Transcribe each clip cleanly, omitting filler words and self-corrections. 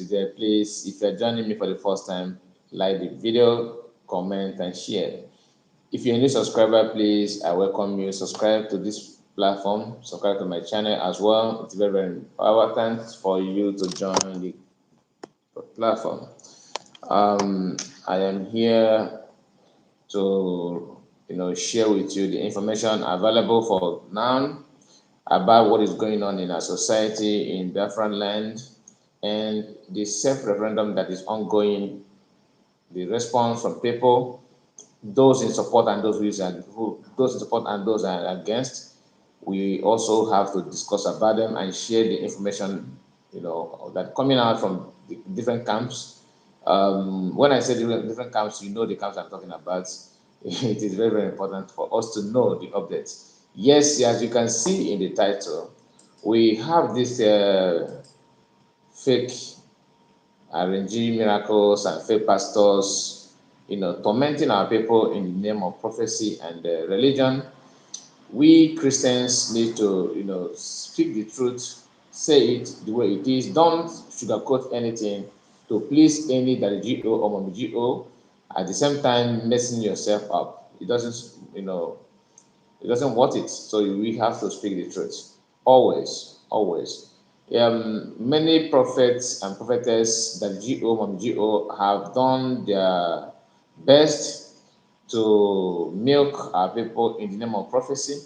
is there, please, if you're joining me for the first time, like the video, comment, and share. If you're a new subscriber, please, I welcome you. Subscribe to this platform, subscribe to my channel as well. It's very, very important for you to join the platform. I am here to share with you the information available for now about what is going on in our society in Biafra land and the self-referendum that is ongoing, the response from people, those in support and those those in support and those are against. We also have to discuss about them and share the information, that coming out from the different camps. When I say different camps, the camps I'm talking about. It is very, very important for us to know the updates. Yes, as you can see in the title, we have this fake RNG miracles and fake pastors, tormenting our people in the name of prophecy and religion. We Christians need to, speak the truth, say it the way it is. Don't sugarcoat anything to please any that GO or mommy GO. At the same time, messing yourself up. It doesn't, it doesn't worth it. So we have to speak the truth. Always, always. Many prophets and prophetess that GO, mommy GO have done their best to milk our people in the name of prophecy.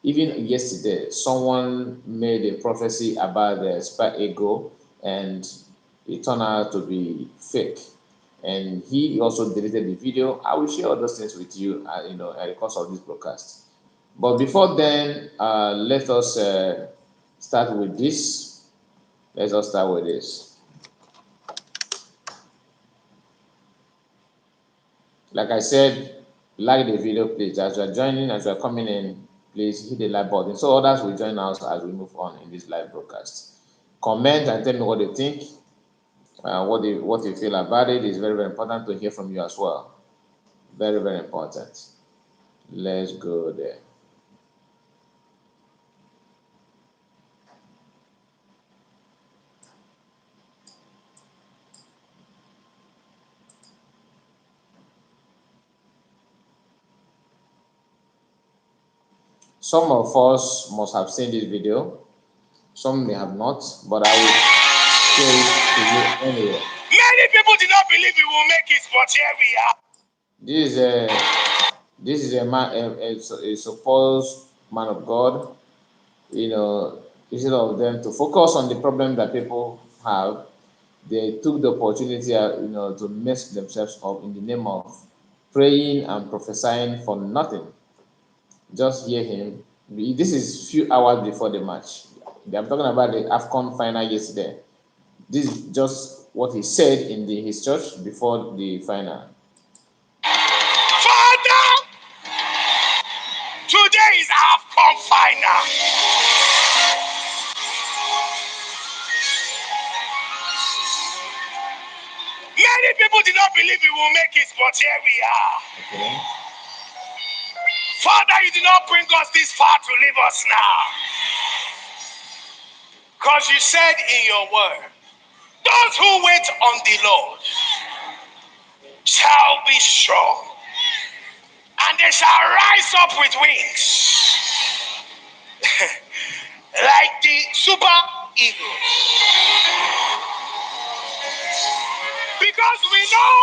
Even yesterday, someone made a prophecy about the super ego, and it turned out to be fake. And he also deleted the video. I will share all those things with you, at the course of this broadcast. But before then, let us start with this. Let us start with this. Like I said, like the video, please. As you are joining, as you are coming in, please hit the like button so others will join us as we move on in this live broadcast. Comment and tell me what you think, what you feel about it. Is very, very important to hear from you as well. Very, very important. Let's go there. Some of us must have seen this video. Some may have not, but I will share it to you anyway. Many people did not believe we will make it, but here we are. This is a man, a supposed man of God. Instead of them to focus on the problem that people have, they took the opportunity, to mess themselves up in the name of praying and prophesying for nothing. Just hear him. This is few hours before the match. I'm talking about the AFCON final yesterday. This is just what he said in his church before the final. Father, today is AFCON final. Many people did not believe we will make it, but here we are. Okay. Father, you did not bring us this far to leave us now. Because you said in your word, those who wait on the Lord shall be strong, and they shall rise up with wings like the super eagles. Because we know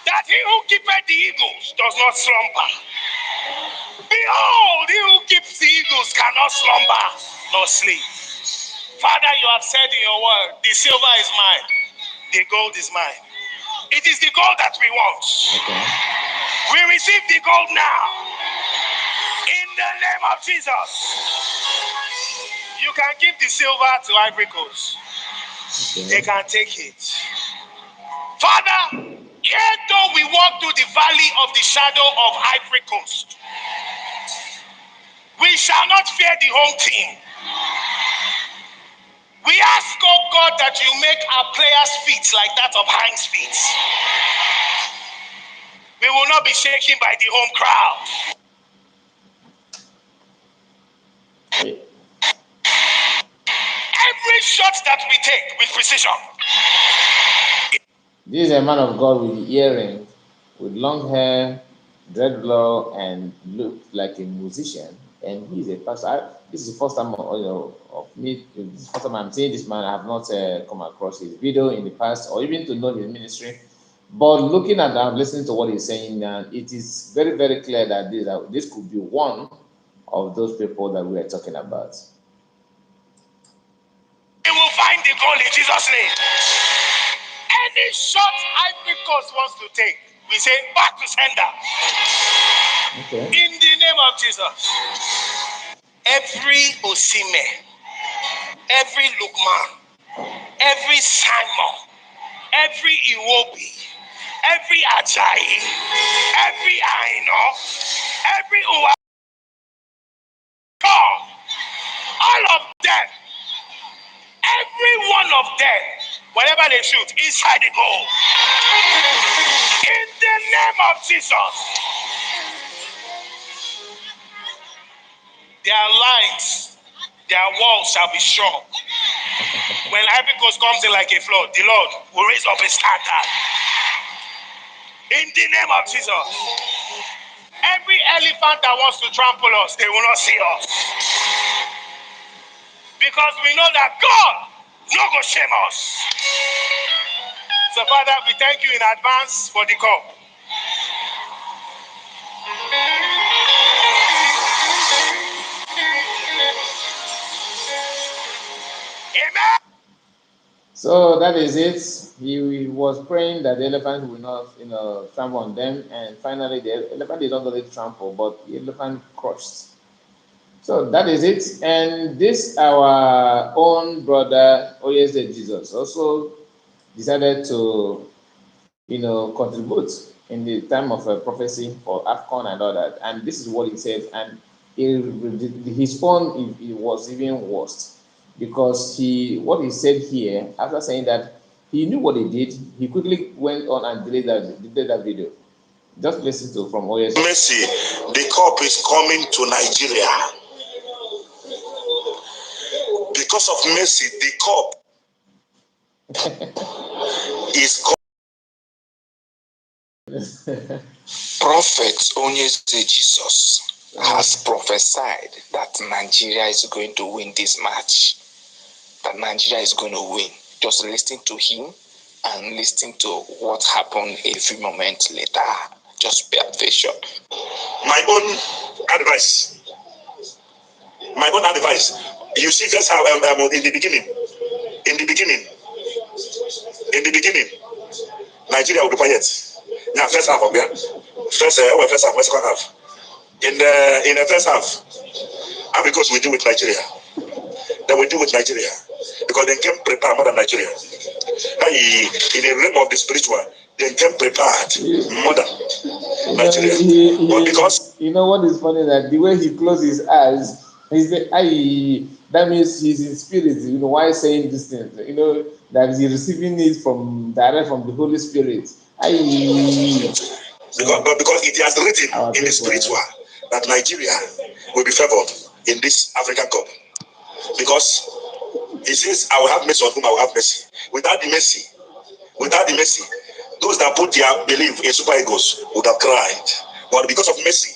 that he who keepeth the eagles does not slumber. Behold, he who keeps the eagles cannot slumber nor sleep. Father, you have said in your word, the silver is mine, the gold is mine. It is the gold that we want. Okay. We receive the gold now. In the name of Jesus. You can give the silver to Ivory Coast. Okay. They can take it. Father, yet though we walk through the valley of the shadow of Ivory Coast, we shall not fear the home team. We ask, oh God, that you make our players' feet like that of hinds' feet. We will not be shaken by the home crowd. Every shot that we take with precision, This is a man of God with earring, with long hair, dreadlock, and looked like a musician. And he's a pastor. This is the first time, of me. This is the first time I'm seeing this man. I have not come across his video in the past, or even to know his ministry. But looking at that, listening to what he's saying now, it is very, very clear that this could be one of those people that we are talking about. You will find the goal in Jesus' name. Any shot Ivory Coast wants to take, we say back to sender. Okay. In the name of Jesus. Every Osime, every Lukman, every Simon, every Iwobi, every Ajayi, every Aino, every Uwa, all of them, every one of them, whatever they shoot, inside the goal. In the name of Jesus. Their lines, their walls shall be strong. When Ivory Coast comes in like a flood, the Lord will raise up a standard. In the name of Jesus. Every elephant that wants to trample us, they will not see us. Because we know that God no go shame us. So Father, we thank you in advance for the cup. Amen. So that is it. He was praying that the elephant will not, trample on them, and finally the elephant did not only trample, but the elephant crushed. So that is it. And this our own brother, Oyeze Jesus, also decided to, contribute in the time of prophecy for afcon and all that. And this is what he said. And his own it was even worse, because what he said here, after saying that he knew what he did, he quickly went on and deleted that video. Just listen to from Oyeze. Mercy, the cup is coming to Nigeria. Because of mercy, the cup is coming. Prophet Onyeze Jesus has prophesied that Nigeria is going to win this match. That Nigeria is going to win. Just listen to him and listen to what happened a few moments later. Just pay attention. My own advice. You see, that's how in the beginning, Nigeria will be quiet. Now, first half of there. First half, second half. In the first half, and because we do with Nigeria, then we do with Nigeria, because they came prepared more than Nigeria. In the realm of the spiritual, they came prepared more than Nigeria. But because what is funny, that the way he closed his eyes, he said, that means he's in spirit, why saying this thing, that he's receiving it direct from the Holy Spirit. Because it has written in the spiritual that Nigeria will be favored in this African Cup. Because he says, I will have mercy on whom I will have mercy. Without the mercy, those that put their belief in Super Eagles would have cried. But because of mercy,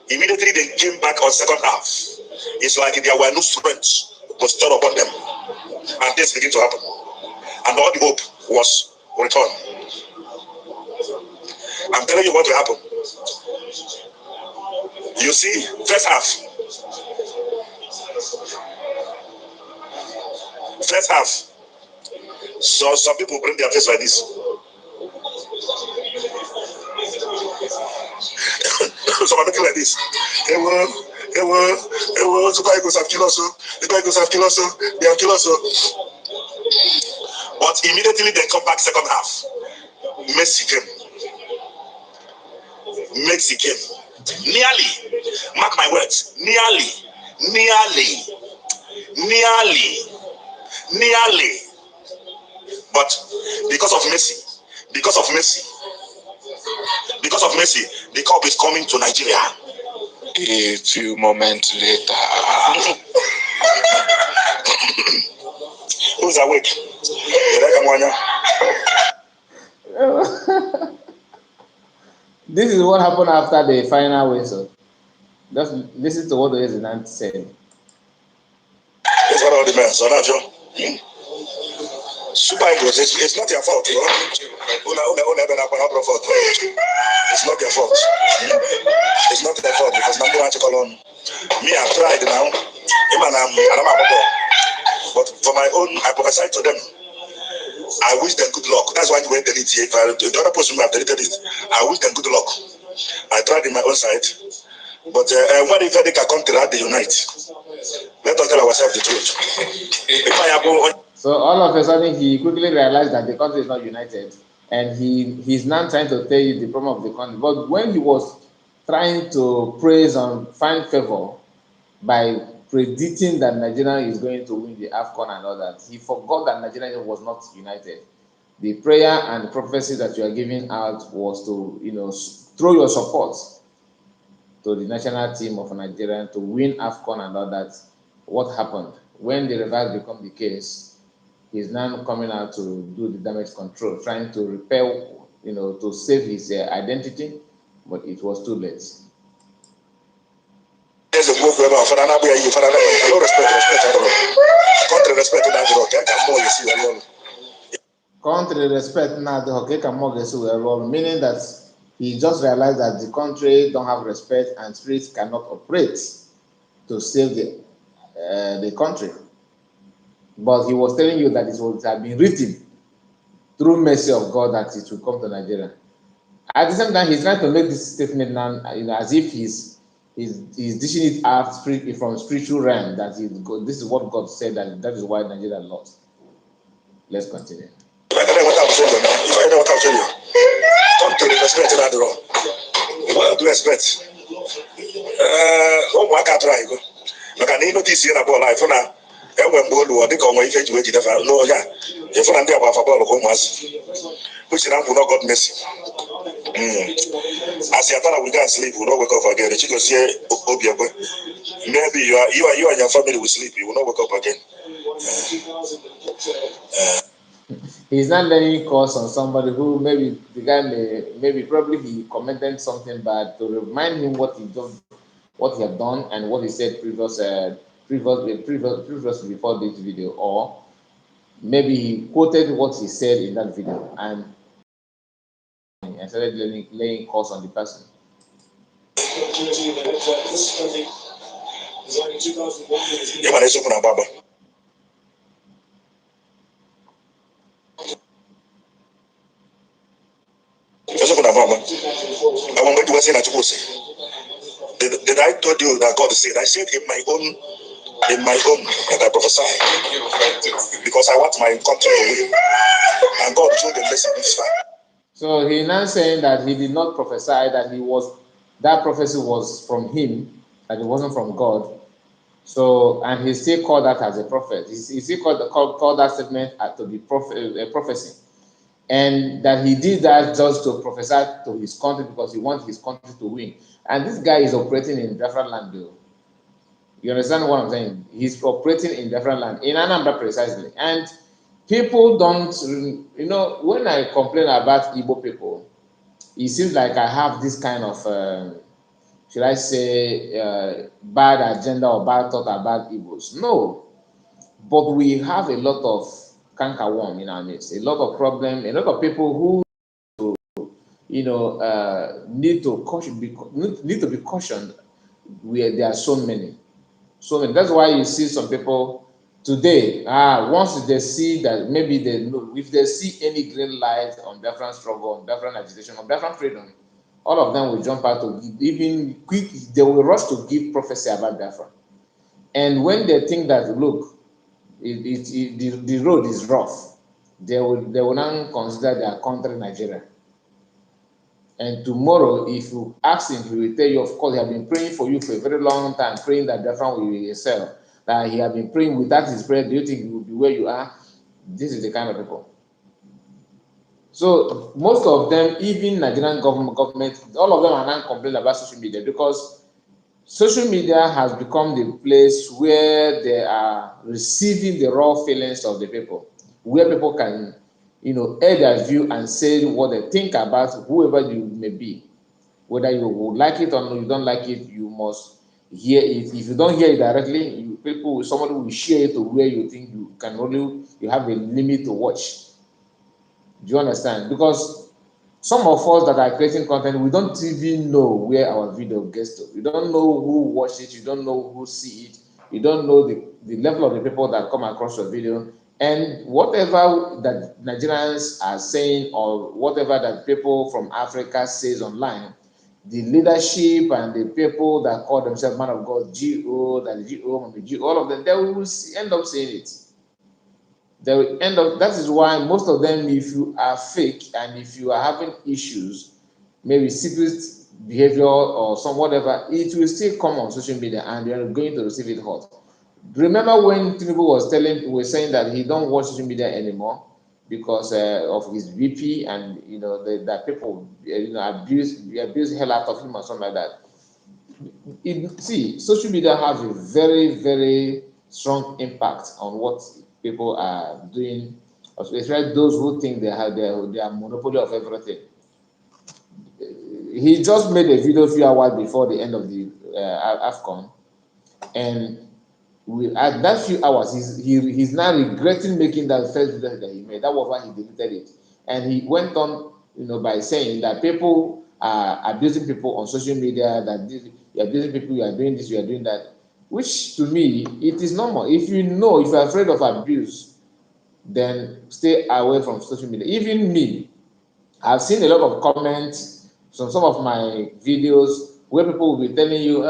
immediately they came back on second half. It's like there were no strength was stored upon them. And this began to happen. And all the hope was returned. I'm telling you what will happen. You see, first half. So some people bring their face like this. Some are looking like this. Hey, Super Eagles have killed us. The Eagles have killed us. They have killed us. But immediately they come back second half. Messi came. Nearly. Mark my words. Nearly. But because of mercy, the cup is coming to Nigeria. A few moments later. Who's awake? This is what happened after the final whistle. Just listen to what the president said. It's one of the men, so not you. Super Eagles, it's not your fault. It's not your fault. It's not their fault because number one, me, I tried now. But for my own, I prophesy to them. I wish them good luck. That's why you went delete it. If the other person have deleted it, I wish them good luck. I tried in my own side. But what if they can come to that, they unite? Let us tell ourselves the truth. So all of a sudden, he quickly realized that the country is not united, and he's now trying to tell you the problem of the country. But when he was trying to praise and find favor by predicting that Nigeria is going to win the AFCON and all that, he forgot that Nigeria was not united. The prayer and prophecy that you are giving out was to, throw your support to the national team of Nigeria to win AFCON and all that. What happened? When the reverse become the case, he's now coming out to do the damage control, trying to repair, to save his identity, but it was too late. There's a book where my father, I don't respect country respect now the hockey can more meaning that he just realized that the country don't have respect and spirits cannot operate to save the country. But he was telling you that it would have been written through mercy of God that it will come to Nigeria. At the same time, he's trying to make this statement now, as if he's dishing it out from spiritual realm, that this is what God said, that is why Nigeria lost. Let's continue. If I know what I'm telling you, come to the respect in the room. What do you expect? I can't try. Look, I need notice here about life now. And when Bolu, they come when you wait, no, yeah. If I'm there about football, home was which now will not God mercy. As you thought we can't sleep, we will not wake up again. The chicos here, maybe you and your family will sleep, you will not wake up again. He's not learning course on somebody who maybe the guy probably he commented something bad to remind him what he had done and what he said previously before this video, or maybe he quoted what he said in that video and started laying course on the person. Did I told you that God said? I said in my own that I prophesy because I want my country to win, and God told the lesson this time. So he now saying that he did not prophesy, that prophecy was from him, that it wasn't from God. So, and he still called that as a prophet. He still called that statement to be a prophecy. And that he did that just to prophesy to his country because he wants his country to win. And this guy is operating in Biafra land, though. You understand what I'm saying? He's operating in Biafra land, in Anambra precisely. And people don't, when I complain about Igbo people, it seems like I have this kind of, should I say, bad agenda or bad thought about Igbos. No. But we have a lot of cankerworm in our midst, a lot of problem, a lot of people who need to be cautioned. There are so many. That's why you see some people today. Once they see that maybe if they see any green light on Biafran struggle, on Biafran agitation, on Biafran freedom, all of them will jump out to give, even quick. They will rush to give prophecy about Biafra. And when they think that, look, the road is rough, they will now consider their country Nigeria. And tomorrow, if you ask him, he will tell you, of course, he has been praying for you for a very long time, praying that Biafra will excel. That he has been praying without his prayer. Do you think he will be where you are? This is the kind of people. So most of them, even Nigerian government, all of them are now complaining about social media because social media has become the place where they are receiving the raw feelings of the people, where people can air their view and say what they think about whoever you may be. Whether you would like it or you don't like it, you must hear it. If you don't hear it directly, somebody will share it to where you think you have a limit to watch. Do you understand? Because some of us that are creating content, we don't even know where our video gets to. You don't know who watched it, you don't know who see it, you don't know the level of the people that come across your video. And whatever that Nigerians are saying or whatever that people from Africa says online, the leadership and the people that call themselves man of God, GO, all of them, they will end up saying it. They will end up. That is why most of them, if you are fake and if you are having issues, maybe secret behavior or some whatever, it will still come on social media and you're going to receive it hot. Remember when Tinubu was saying that he don't watch social media anymore because of his VP and that people abuse hell out of him or something like that. See, social media have a very, very strong impact on what people are doing, especially those who think they have their monopoly of everything. He just made a video a few hours before the end of the afcon, and at that few hours, he's now regretting making that first video that he made. That was why he deleted it, and he went on, by saying that people are abusing people on social media. That you are abusing people, you are doing this, you are doing that. Which to me, it is normal. If you're afraid of abuse, then stay away from social media. Even me, I've seen a lot of comments from some of my videos where people will be telling you,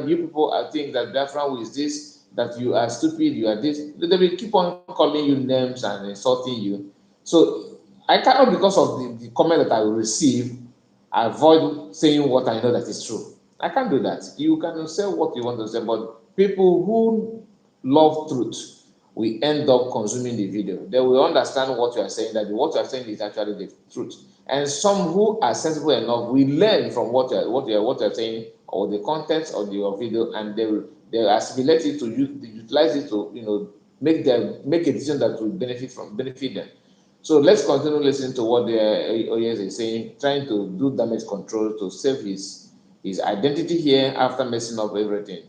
you people I think that Biafra is this, that you are stupid, you are this. They will keep on calling you names and insulting you. So I cannot, because of the comment that I will receive, avoid saying what I know that is true. I can't do that. You can say what you want to say, but people who love truth will end up consuming the video. They will understand what you are saying, that what you are saying is actually the truth. And some who are sensible enough will learn from what you are saying or the contents of your video, and they will assimilate it to utilize it to make a decision that will benefit them. So let's continue listening to what the OES is saying, trying to do damage control to save his identity here after messing up everything.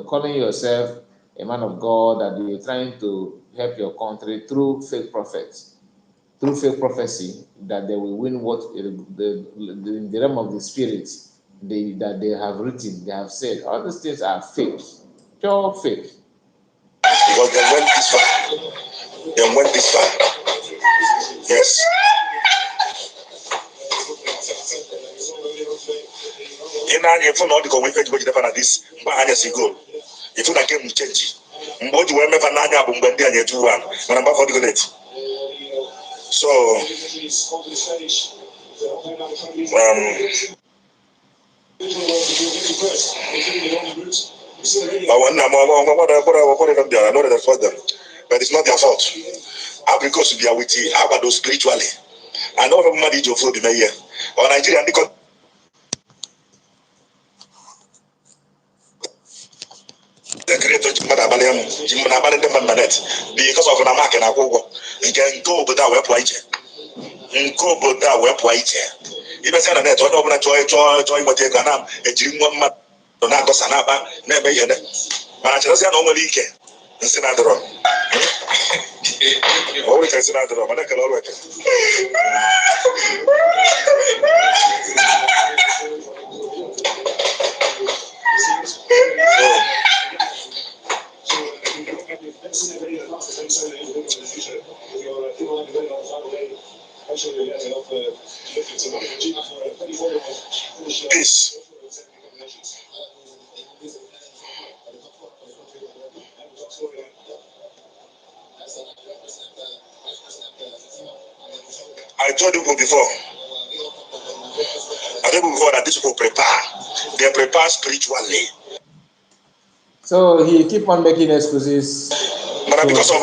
Calling yourself a man of God, that you're trying to help your country through fake prophets, through fake prophecy, that they will win what in the realm of the spirits that they have written, they have said. All these things are fake, pure fake. Because they went this far. They went this far. Yes. In our phone, all the convention which never had this, but I just go. If you came change, but you never know about when they are 2-1. When I'm about to go. So, I know that's for them, but it's not their fault. Because they are with you, how about those spiritually? I know everybody is your food in a year. Or Nigeria, because the creator because of an American, I go. You can go without web white. And go without web white. Even say that I don't want to join what they're gonna a dream 1 month. Don't go Sanaba, never yet. But I just normally can. It's another wrong. Always I said another wrong. I can always. Peace. I told you before. I told you before that these people prepare. They prepare spiritually. So he keep on making excuses Because of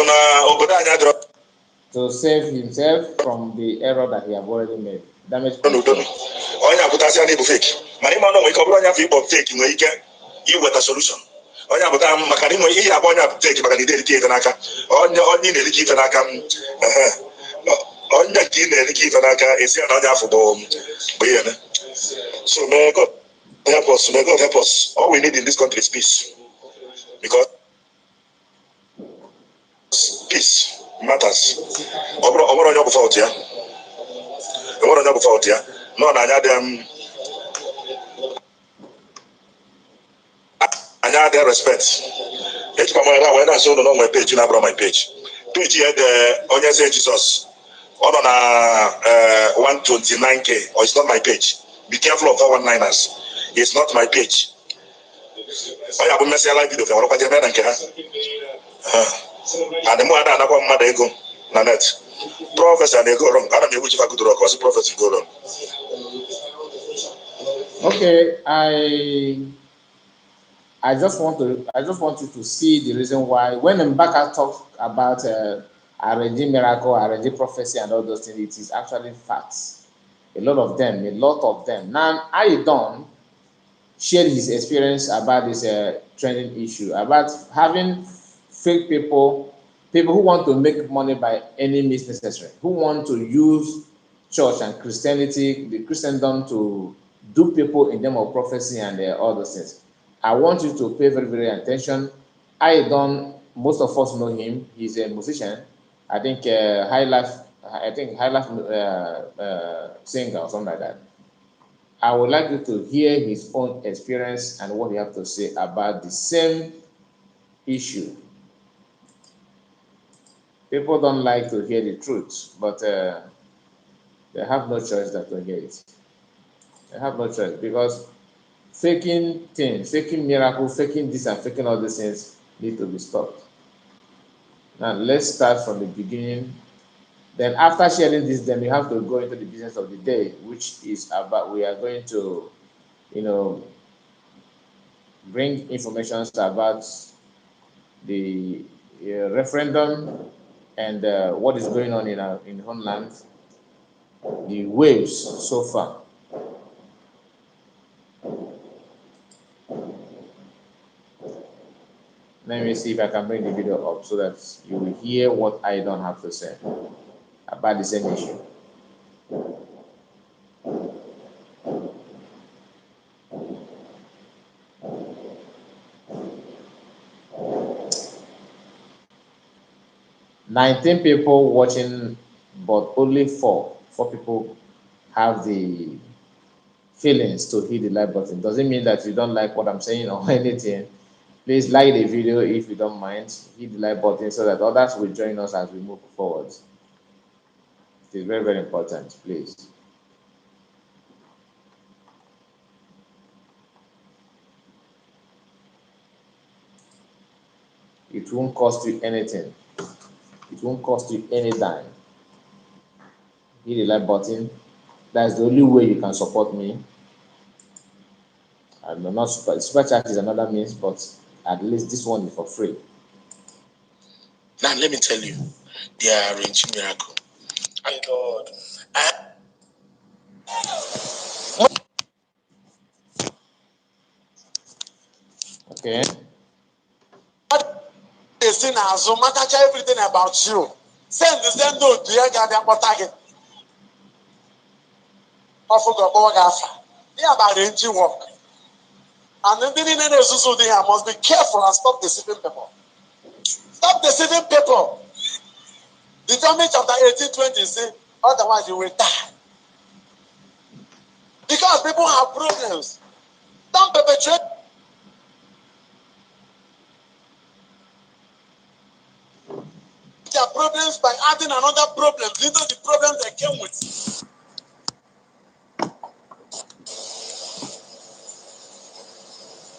to save himself from the error that he have already made. Damage control. Onya putasi ani bu fake. Mani ma no we ko onya fi bo fake no ike. You with a solution. Onya buta makani mo iya onya fake makani dey tie n'aka. Onya ne dey tie n'aka. Onya in the Kivanaka is here now for bomb. So may God help us, may God help us. All we need in this country is peace. Because peace matters. Omoro nyobu fault ya. Omoro nyobu fault ya. No na them anya their respect. Each time when I saw on my page, na my page. Page here the onye say Jesus. On 129k, or it's not my page. Be careful of 419ers. It's not my page. I have a message like video for and the more than one mother ego, Nanette. Prophets and they go wrong. I don't know which if I could rock or prophets go wrong. Okay, I just want you to see the reason why when Mbaka talks about RNG miracle, RNG prophecy, and all those things, it is actually facts. A lot of them. Now, I don't share his experience about this trending issue, about having fake people who want to make money by any means necessary, who want to use church and Christianity, the Christendom, to do people in name of prophecy and all those things. I want you to pay very, very attention. Most of us know him. He's a musician. I think high life singer or something like that. I would like you to hear his own experience and what he has to say about the same issue. People don't like to hear the truth, but they have no choice than to hear it. They have no choice because faking things, faking miracles, faking this and faking all these things need to be stopped. Now let's start from the beginning. Then after sharing this, then we have to go into the business of the day, which is about we are going to, bring information about the referendum and what is going on in Homeland, the waves so far. Let me see if I can bring the video up so that you will hear what I don't have to say about the same issue. "19 people watching, but only four people have the feelings to hit the like button. Doesn't mean that you don't like what I'm saying or anything. Please like the video if you don't mind. Hit the like button so that others will join us as we move forward. It is very, very important, please. It won't cost you anything. It won't cost you any dime. Hit the like button. That's the only way you can support me. I'm not super chat is another means, but at least this one is for free. Now let me tell you, they are arranging miracle. My God. Okay. They say now, so matter everything about you. Send note to your target. They are arranging work. And then they must be careful and stop deceiving people. Stop deceiving people. Deuteronomy chapter 18:20 say, otherwise you will die. Because people have problems. Don't perpetrate their problems by adding another problem into the problem they came with.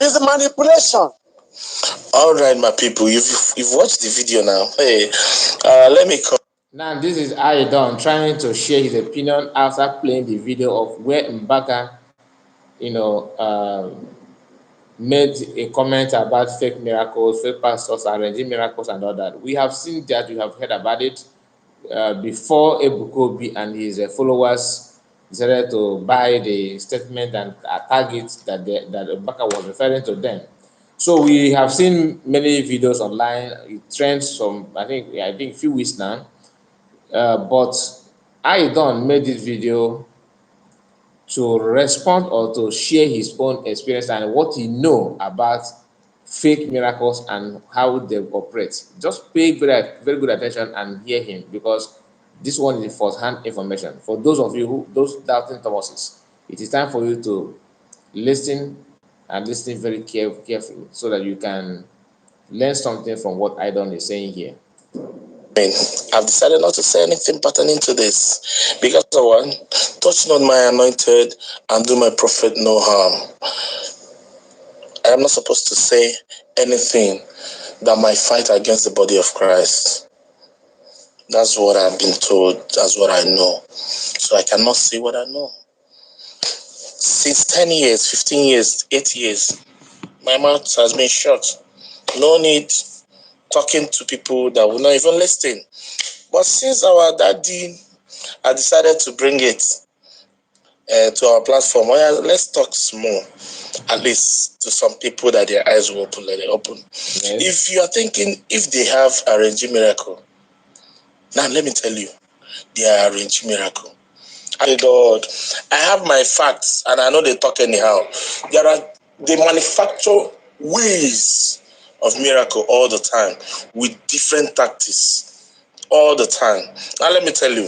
It's a manipulation. All right, my people, you've watched the video now. Hey, let me come. Now this is Aidon trying to share his opinion after playing the video of where Mbaka, made a comment about fake miracles, fake pastors, arranging miracles, and all that. We have seen that, we have heard about it before Ebukobi and his followers decided to buy the statement and targets that Mbaka was referring to them. So we have seen many videos online. It trends from I think a few weeks now, but Aidon made this video to respond or to share his own experience and what he know about fake miracles and how they operate. Just pay very good attention and hear him, because this one is first-hand information. For those of you those doubting Thomases, it is time for you to listen and listen very carefully so that you can learn something from what Aidon is saying here. I've decided not to say anything pertaining to this because of one, touch not my anointed and do my prophet no harm. I am not supposed to say anything that might fight against the body of Christ. That's what I've been told. That's what I know. So I cannot say what I know. Since 10 years, 15 years, 8 years, my mouth has been shut. No need talking to people that will not even listen. But since our daddy I decided to bring it to our platform, let's talk small, at least to some people that their eyes will open, let it open. Yes. If you are thinking, if they have arranged miracle, now let me tell you, they are arranged miracle. And God, I have my facts and I know they talk anyhow. They manufacture ways of miracle all the time with different tactics all the time. Now let me tell you,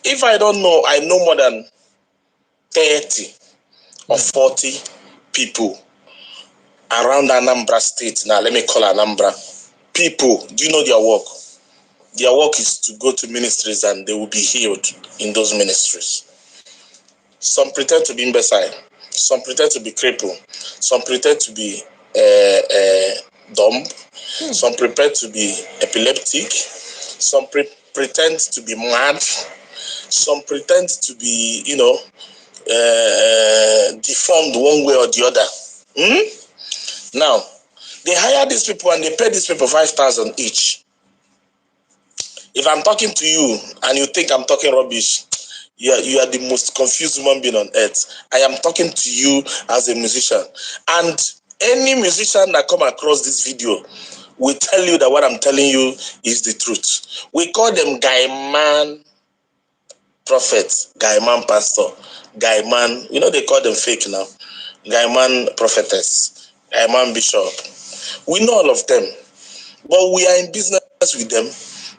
if I don't know, I know more than 30 or 40 people around Anambra State. Now let me call Anambra. People, do you know their work? Their work is to go to ministries and they will be healed in those ministries. Some pretend to be imbecile. Some pretend to be crippled. Some pretend to be dumb. Some pretend to be epileptic. Some pretend to be mad. Some pretend to be, deformed one way or the other. Now, they hire these people and they pay these people 5,000 each. If I'm talking to you and you think I'm talking rubbish, you are the most confused human being on earth. I am talking to you as a musician. And any musician that come across this video will tell you that what I'm telling you is the truth. We call them guy man prophet, guy man pastor, guy man, they call them fake now. Guy man prophetess, guy man bishop. We know all of them. But we are in business with them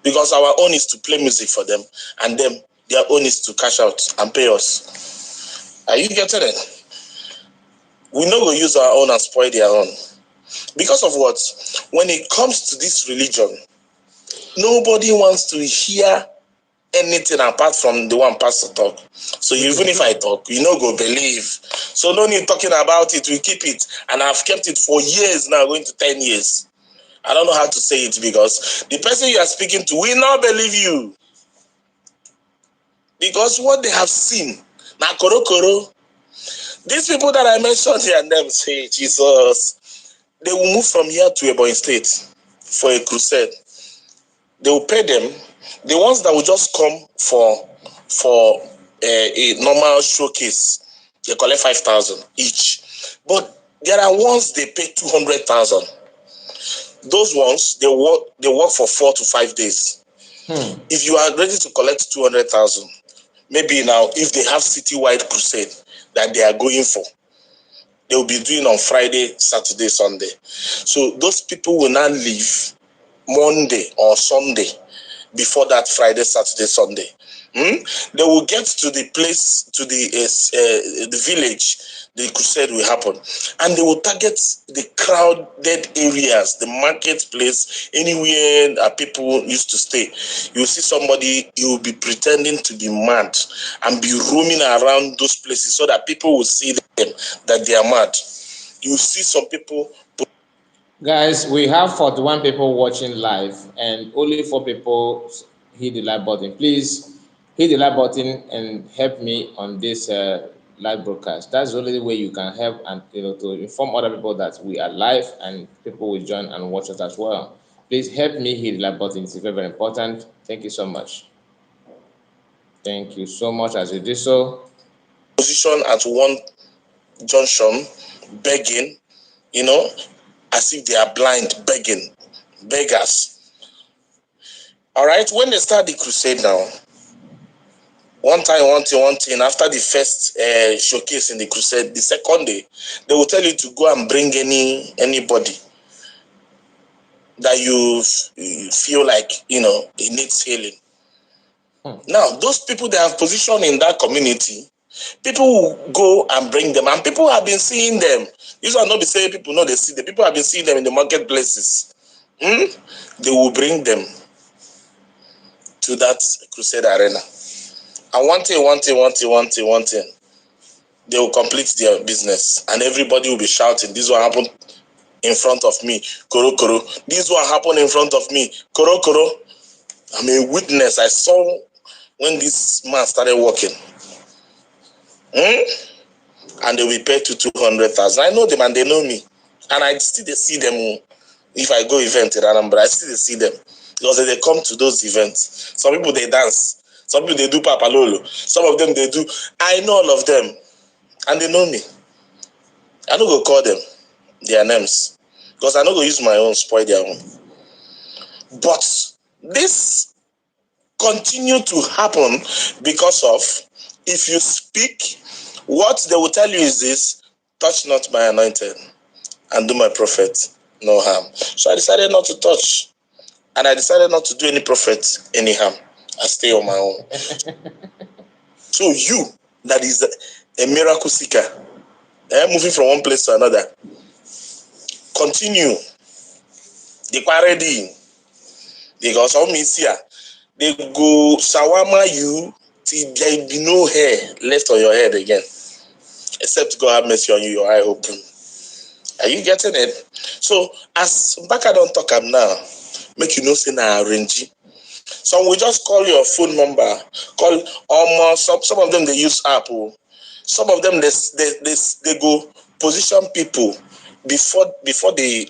because our own is to play music for them and them, their own is to cash out and pay us. Are you getting it? We know we use our own and spoil their own. Because of what? When it comes to this religion, nobody wants to hear anything apart from the one pastor talk. So even if I talk, go believe. So no need talking about it, we keep it. And I've kept it for years now, going to 10 years. I don't know how to say it because the person you are speaking to will not believe you. Because what they have seen, na koro. These people that I mentioned here and them say, Jesus, they will move from here to Ebonyi State for a crusade. They will pay them. The ones that will just come for a normal showcase, they collect 5,000 each. But there are ones they pay 200,000. Those ones, they work for 4 to 5 days. If you are ready to collect 200,000, maybe now, if they have citywide crusade that they are going for, they will be doing on Friday, Saturday, Sunday. So those people will not leave Monday or Sunday before that Friday, Saturday, Sunday. They will get to the place, to the village, the crusade will happen. And they will target the crowded areas, the marketplace, anywhere that people used to stay. You will see somebody, you will be pretending to be mad and be roaming around those places so that people will see them, that they are mad. You will see some people. Guys, we have 41 people watching live and only 4 people hit the like button. Please hit the like button and help me on this live broadcast. That's the only way you can help and to inform other people that we are live and people will join and watch us as well. Please help me hit the like button. It's very, very important. Thank you so much. Thank you so much as you do so. Position at one junction, begging, as if they are blind, begging, beggars. All right, when they start the crusade now, one thing. After the first showcase in the crusade, the second day, they will tell you to go and bring anybody that you feel like, it needs healing. Now, those people that have position in that community, people will go and bring them, and people have been seeing them. These are not the same people, no, they see the people have been seeing them in the marketplaces. They will bring them to that crusade arena. And one thing, they will complete their business, and everybody will be shouting, this will happen in front of me, koro koro. This will happen in front of me, koro koro. I'm a witness. I saw when this man started working. And they will pay to 200,000. I know them and they know me. And I still see them. If I go event in Anambra, I still see them. Because they come to those events. Some people, they dance. Some people, they do papalolo. Some of them, they do. I know all of them. And they know me. I don't go call them their names. Because I don't go use my own, spoil their own. But this continue to happen because of, if you speak, what they will tell you is this: touch not my anointed and do my prophet no harm. So I decided not to touch, and I decided not to do any prophet any harm. I stay on my own. So you, that is a miracle seeker, moving from one place to another, continue. They are ready. Because all means here, they go shawarma you till there be no hair left on your head again. Except God have mercy on you, your eye open. Are you getting it? So, as Baka don't talk am now, make you know say na arrange. Some will just call your phone number, call some of them they use app. Some of them they go position people before the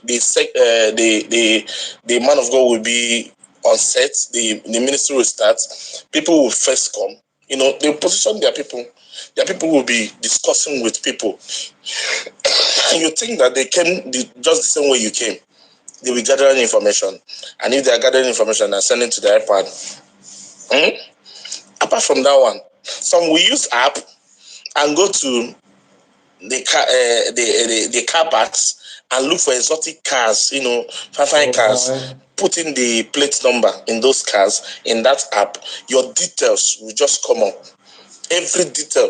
man of God will be on set, the ministry will start, people will first come. They position their people. Their people will be discussing with people. And you think that they came just the same way you came. They will gather information. And if they are gathering information and sending to the iPad. Apart from that one, some will use app and go to the car parks and look for exotic cars, fine cars, put in the plate number in those cars in that app. Your details will just come up. Every detail.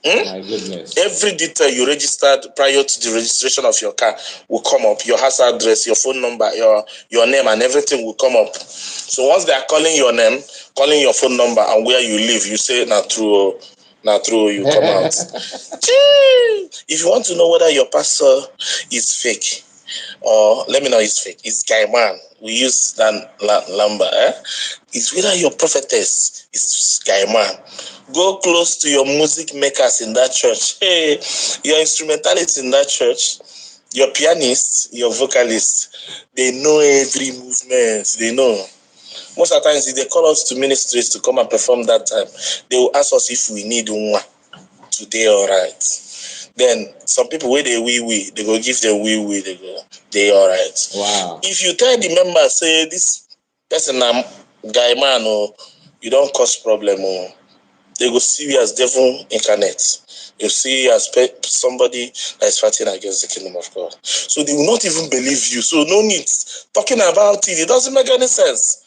My goodness. Every detail you registered prior to the registration of your car will come up. Your house address, your phone number, your name, and everything will come up. So once they are calling your name, calling your phone number, and where you live, you say, "Na true, you come out." If you want to know whether your pastor is fake, or let me know it's fake, it's guy man. We use that number. It's whether your prophetess is guy man. Go close to your music makers in that church. Hey, your instrumentalists in that church, your pianists, your vocalists, they know every movement. They know. Most of the times, if they call us to ministries to come and perform that time, they will ask us if we need one today, all right. Then some people where they they go give them they go, they all right. Wow. If you tell the member, say this person guy man, or you don't cause problem, or they go see you as devil incarnate. You see you as somebody that is fighting against the kingdom of God. So they will not even believe you. So no need talking about it. It doesn't make any sense.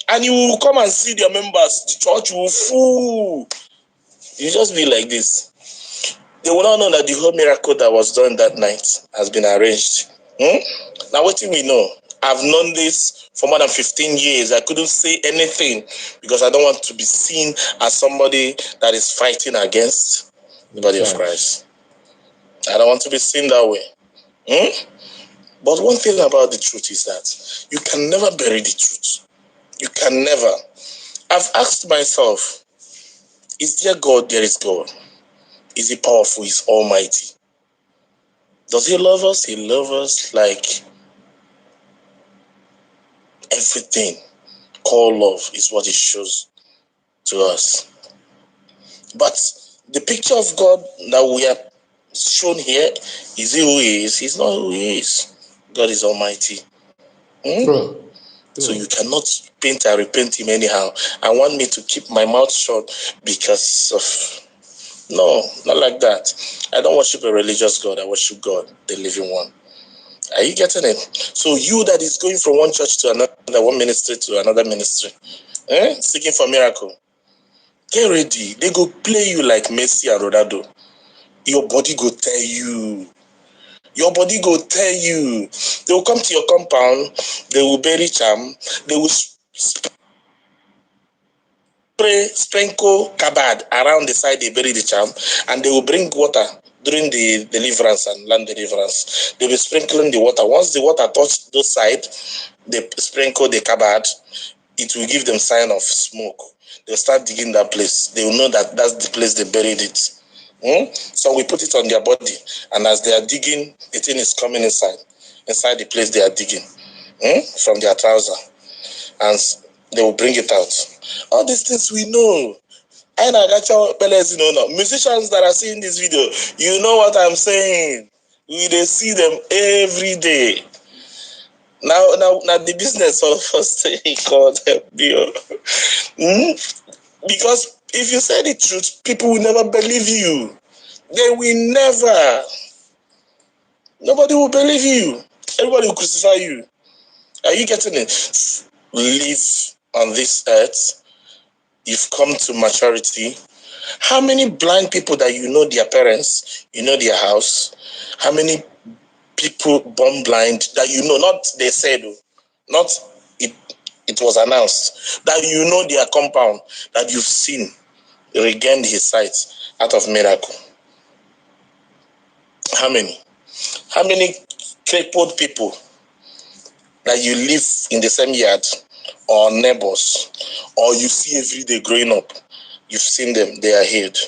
And you will come and see their members. The church will fool. You just be like this. They will not know that the whole miracle that was done that night has been arranged. Now, what do we know? I've known this for more than 15 years. I couldn't say anything because I don't want to be seen as somebody that is fighting against the body of Christ. I don't want to be seen that way. But one thing about the truth is that you can never bury the truth. You can never. I've asked myself, is there God? There is God. Is he powerful? He's almighty. Does he love us? He loves us like everything. Called love is what he shows to us. But the picture of God that we are shown here, is he who he is? He's not who he is. God is almighty. True. So you cannot paint and repaint him anyhow. I want me to keep my mouth shut because of... No, not like that. I don't worship a religious God. I worship God, the living one. Are you getting it? So you that is going from one church to another, one ministry to another ministry, seeking for miracle, get ready. They go play you like Messi and Ronaldo. Your body go tell you. Your body go tell you. They will come to your compound. They will bury charm. They will sprinkle kabad around the side they bury the charm, and they will bring water during the deliverance and land deliverance. They will sprinkling the water. Once the water touch those side, they sprinkle the kabad. It will give them sign of smoke. They'll start digging that place. They will know that that's the place they buried it. So we put it on their body, and as they are digging, the thing is coming inside the place they are digging, from their trouser, and they will bring it out. All these things we know. I know musicians that are seeing this video, you know what I'm saying. We they see them every day. Now the business of us called help. Because if you say the truth, people will never believe you. They will never. Nobody will believe you. Everybody will crucify you. Are you getting it? Live on this earth. You've come to maturity. How many blind people that you know their parents, you know their house? How many people born blind that you know, not they said, not it was announced, that you know their compound, that you've seen regained his sight out of miracle? How many? How many crippled people that you live in the same yard, or neighbors, or you see every day growing up? You've seen them, they are healed.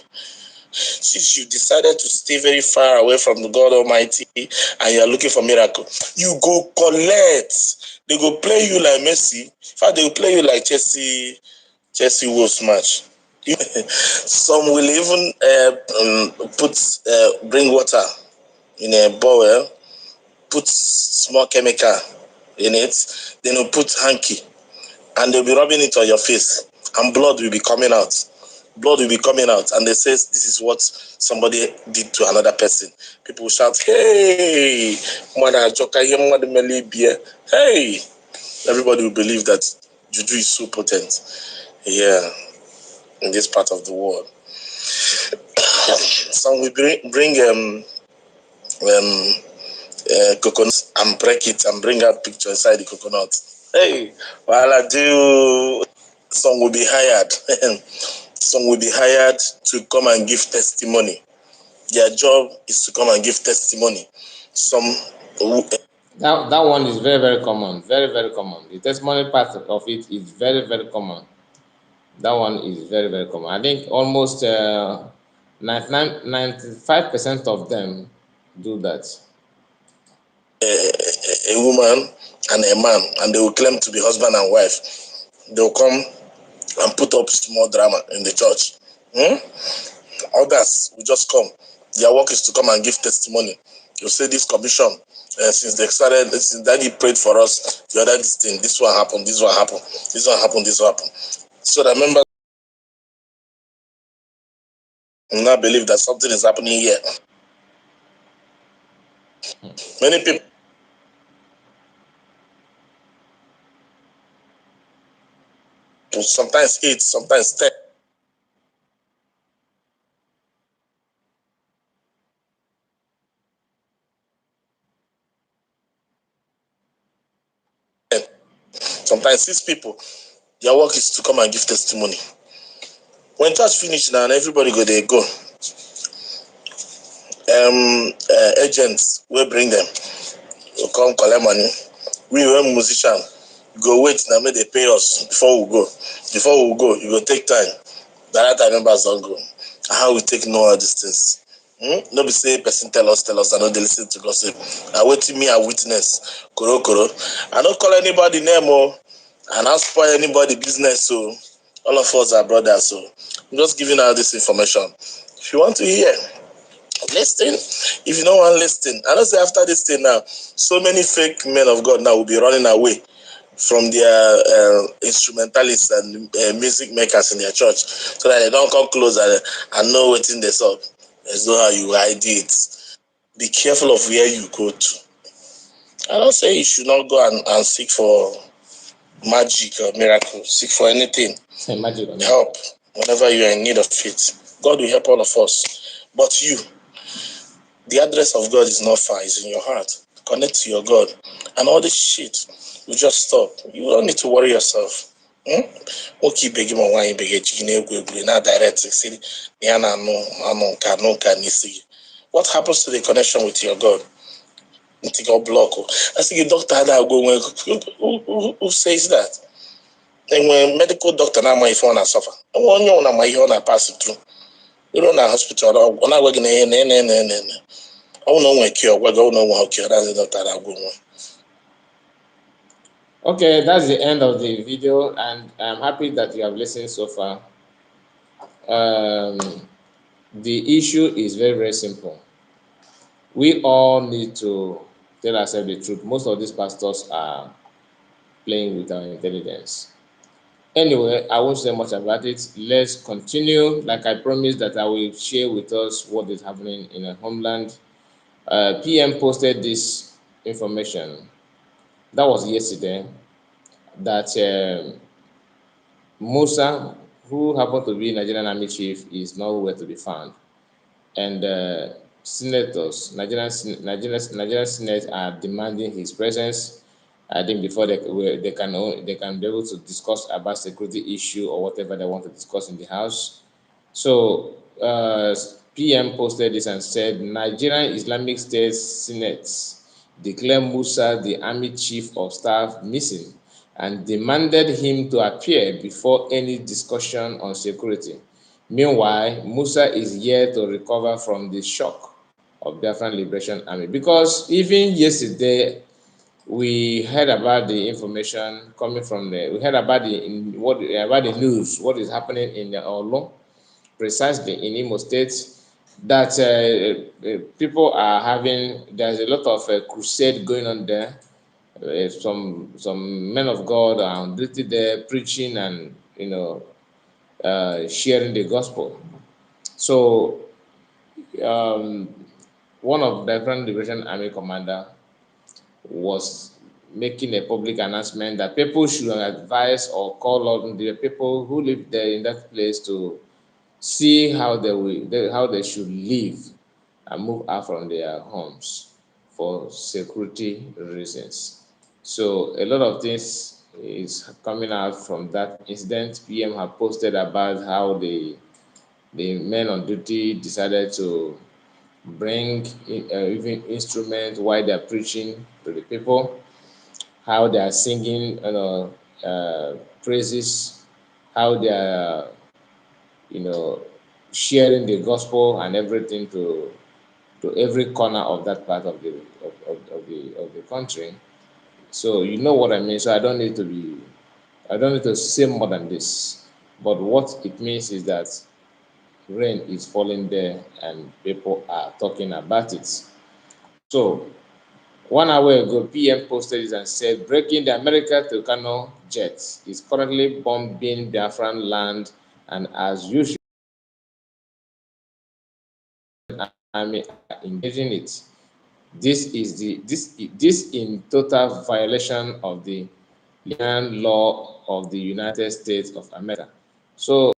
Since you decided to stay very far away from the God Almighty and you are looking for miracle, you go collect. They go play you like Messi. In fact, they will play you like Chelsea Wolves match. Some will even bring water in a bowl, put small chemical in it, then will put hanky, and they'll be rubbing it on your face, and blood will be coming out. Blood will be coming out, and they say this is what somebody did to another person. People will shout, "Hey, hey!" Everybody will believe that juju is so potent. Yeah, in this part of the world, some will bring coconut and break it and bring out picture inside the coconut. Hey, while I do, some will be hired. Some will be hired to come and give testimony. Their job is to come and give testimony. Some that one is very, very common. Very, very common. The testimony part of it is very, very common. That one is very, very common. I think almost 95% of them do that. A woman and a man, and they will claim to be husband and wife. They will come and put up small drama in the church. Others will just come. Their work is to come and give testimony. You say this commission, since they started, since Daddy prayed for us, the other this one happened, this one happened, this one happened, this one happened. So the members now believe that something is happening here. Many people sometimes 8, sometimes 10. Sometimes 6 people. Their work is to come and give testimony. When church finish now, and everybody go, they go. Agents will bring them. Will come collect money. We were musician. Go wait now, make they pay us before we go. Before we go, it will take time. That time members don't go. How we take know all these things? No be say person tell us, I know they listen to gossip. I wait me a witness. Koro. I don't call anybody name and I spoil anybody business. So all of us are brothers. So I'm just giving out this information. If you want to hear, listen. If you don't want to listen, I don't say after this thing now, so many fake men of God now will be running away from their instrumentalists and music makers in their church, so that they don't come close and know what's in the sub. There's no how you hide it. Be careful of where you go to. I don't say you should not go and seek for magic or miracle. Seek for anything. Say magic or help whenever you are in need of it. God will help all of us. But you, the address of God is not far, it's in your heart. Connect to your God. And all this shit will just stop. You don't need to worry yourself. Okay, begging my wine, begging now direct. What happens to the connection with your God? God block. I think a doctor who says that. And when medical doctor now my phone suffer. One year on my own pass through. You don't know hospital when I work in I don't know when cure, we don't know how cure that's the doctor that go on. Okay, that's the end of the video, and I'm happy that you have listened so far. The issue is very, very simple. We all need to tell ourselves the truth. Most of these pastors are playing with our intelligence. Anyway, I won't say much about it. Let's continue. Like I promised that I will share with us what is happening in a homeland. PM posted this information. That was yesterday. That Musa, who happened to be Nigerian Army chief, is nowhere to be found. And senators, Nigerian Senate are demanding his presence. I think before they can be able to discuss about security issue or whatever they want to discuss in the House. So PM posted this and said Nigerian Islamic State Senate declare Musa the Army Chief of Staff missing and demanded him to appear before any discussion on security. Meanwhile, Musa is yet to recover from the shock of Biafran Liberation Army, because even yesterday we heard about the information coming from we heard about the news, what is happening in the Olo, precisely in Imo State, that people are having, there's a lot of crusade going on there. Some men of God are on duty there preaching and sharing the gospel. So one of the Biafran Liberation Army commander was making a public announcement that people should advise or call on the people who live there in that place to see how they should live and move out from their homes for security reasons. So a lot of things is coming out from that incident. PM have posted about how the men on duty decided to bring even instruments while they're preaching to the people, how they are singing praises, how they are sharing the gospel and everything to every corner of that part of the country. So you know what I mean. So I don't need to say more than this. But what it means is that rain is falling there and people are talking about it. So 1 hour ago, PM posted this and said, breaking the America to Kano jet is currently bombing Biafran land, and as usual, Army are engaging it. This in total violation of the Libyan law of the United States of America. So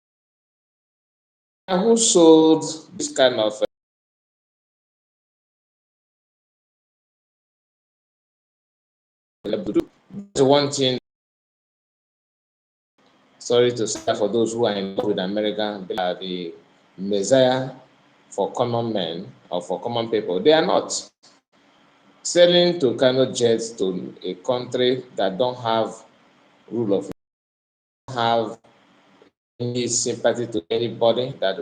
who sold this kind of the one thing, sorry to say, for those who are in love with America, they are the messiah for common men or for common people. They are not. Selling to Kano jets to a country that don't have rule of law, have any sympathy to anybody that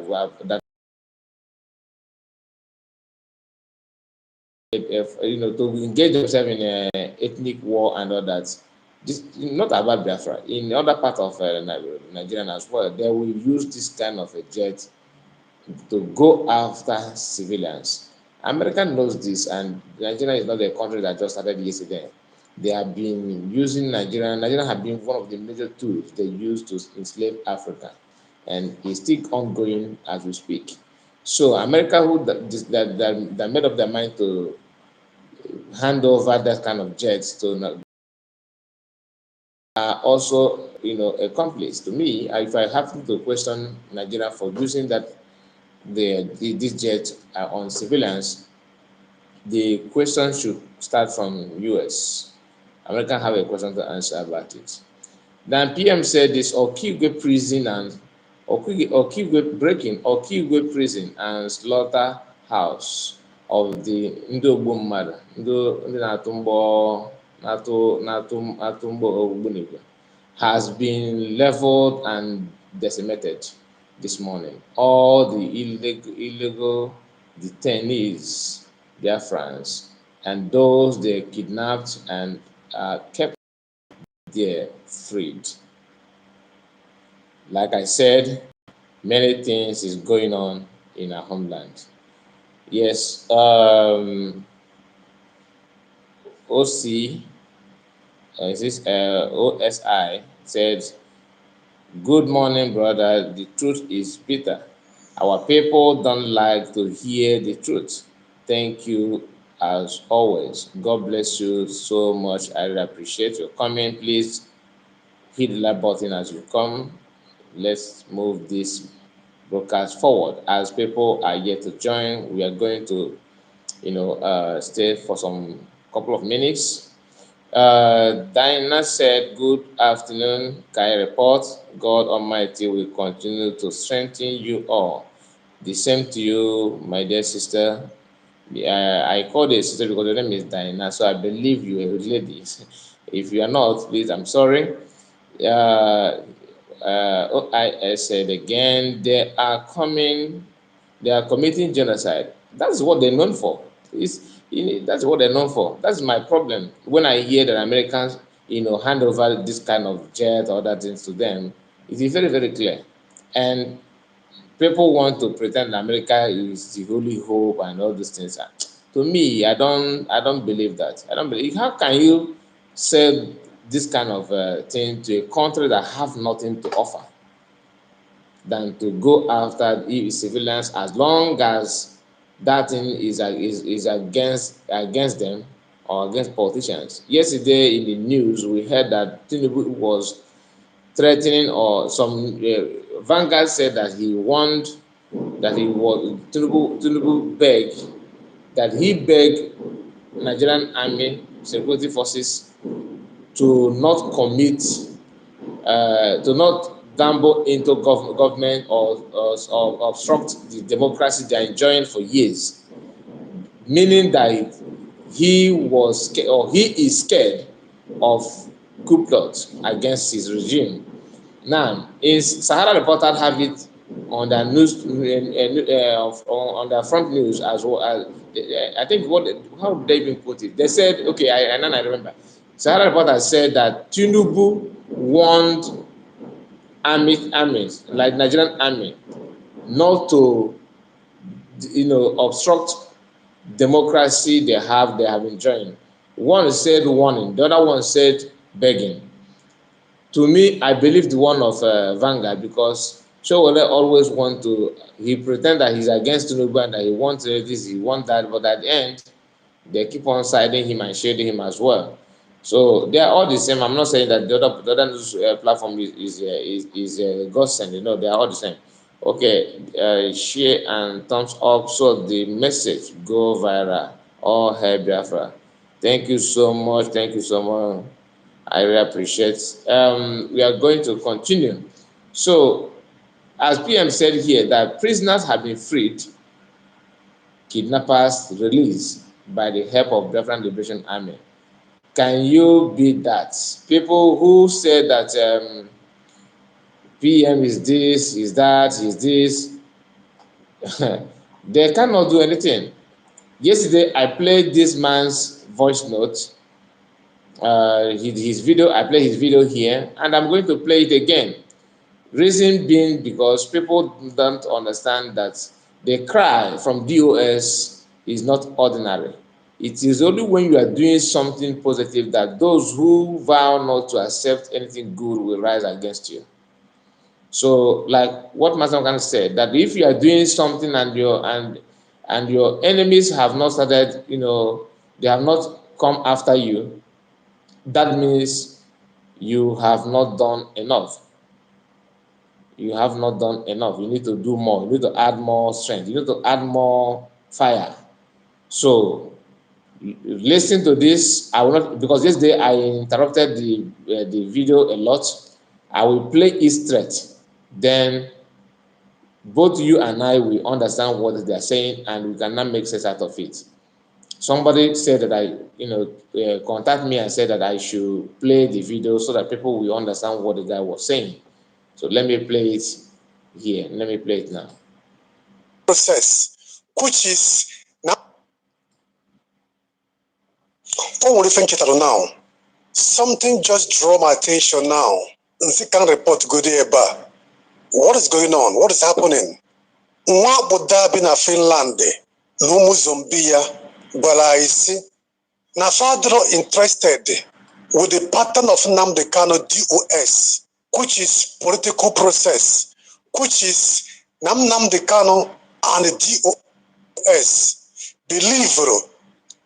to engage themselves in ethnic war and all that. This not about Biafra. In other part of Nigeria as well, they will use this kind of a jet to go after civilians. America knows this, and Nigeria is not a country that just started yesterday. They have been using Nigeria. Nigeria have been one of the major tools they use to enslave Africa, and it's still ongoing as we speak. So America, that made up their mind to hand over that kind of jets to, are also, accomplice. To me, if I happen to question Nigeria for using these jets on civilians, the question should start from US. America have a question to answer about it. Then PM said this Okigwe prison and Okigwe breaking Okigwe prison and slaughterhouse of the ndị ogbu mmadụ, ndị na-atụ mgbọ na-atụ mgbọ ogbunigwe, has been leveled and decimated this morning. All the illegal detainees, Biafrans, and those they kidnapped and kept there freed. Like I said, many things is going on in our homeland. Yes, OC, OSI said, "Good morning, brother. The truth is bitter. Our people don't like to hear the truth. Thank you as always. God bless you so much. I really appreciate your comment. Please hit the like button as you come. Let's move this broadcast forward. As people are yet to join, we are going to, stay for some couple of minutes. Dinah said, "Good afternoon, Kai report. God Almighty will continue to strengthen you all. The same to you, my dear sister." I called a sister because her name is Dinah, so I believe you are a lady. If you are not, please, I'm sorry. I said again, they are committing genocide. That's what they're known for. That's what they're known for. That's my problem. When I hear that Americans, hand over this kind of jet or other things to them, it is very, very clear. And people want to pretend America is the holy hope and all these things. To me, I don't believe that. I don't believe. How can you say this kind of thing to a country that have nothing to offer than to go after civilians, as long as that thing is against them or against politicians? Yesterday in the news, we heard that Tinubu was threatening, or some Vanguard said that he warned, that he was Tinubu begged Nigerian army security forces to not commit, to not gamble into government, or obstruct the democracy they are enjoying for years, meaning that he is scared of coup plot against his regime. Now, is Sahara Reporter have it on their news, on their front news as well as, I think, how did they even put it? They said, okay, I remember. Sahara Reporter said that Tinubu warned armies like Nigerian army not to, obstruct democracy they have enjoying. One said warning, the other one said begging. To me, I believe the one of Vanguard, because Showore always he pretend that he's against Tinubu and that he wants this, he wants that, but at the end, they keep on siding him and shading him as well. So they are all the same. I'm not saying that the other news platform is godsend. They are all the same. Okay, share and thumbs up so the message go viral. All hail Biafra. Thank you so much. Thank you so much. I really appreciate. We are going to continue. So, as PM said here, that prisoners have been freed, kidnappers released by the help of Biafran Liberation Army. Can you beat that? People who said that PM is this, is that, is this, they cannot do anything. Yesterday, I played this man's voice note, his video. I played his video here, and I'm going to play it again. Reason being, because people don't understand that the cry from DOS is not ordinary. It is only when you are doing something positive that those who vow not to accept anything good will rise against you. So, like what Master Kan said, that if you are doing something and your enemies have not started, they have not come after you, that means you have not done enough. You have not done enough. You need to do more. You need to add more strength. You need to add more fire. So listen to this. I will not, because this day I interrupted the video a lot. I will play it straight. Then both you and I will understand what they are saying, and we cannot make sense out of it. Somebody said that contact me and said that I should play the video so that people will understand what the guy was saying. So let me play it here. Let me play it now. Process, which is now. Oh, now. Something just draw my attention now. Can report good eba. What is going on? What is happening? Nwa boda bi na Finland, n'umu Zambia, gwara isi na father interested with the pattern of Nnamdi Kanu DOS, which is political process, which is Nnamdi Kanu and the DOS believe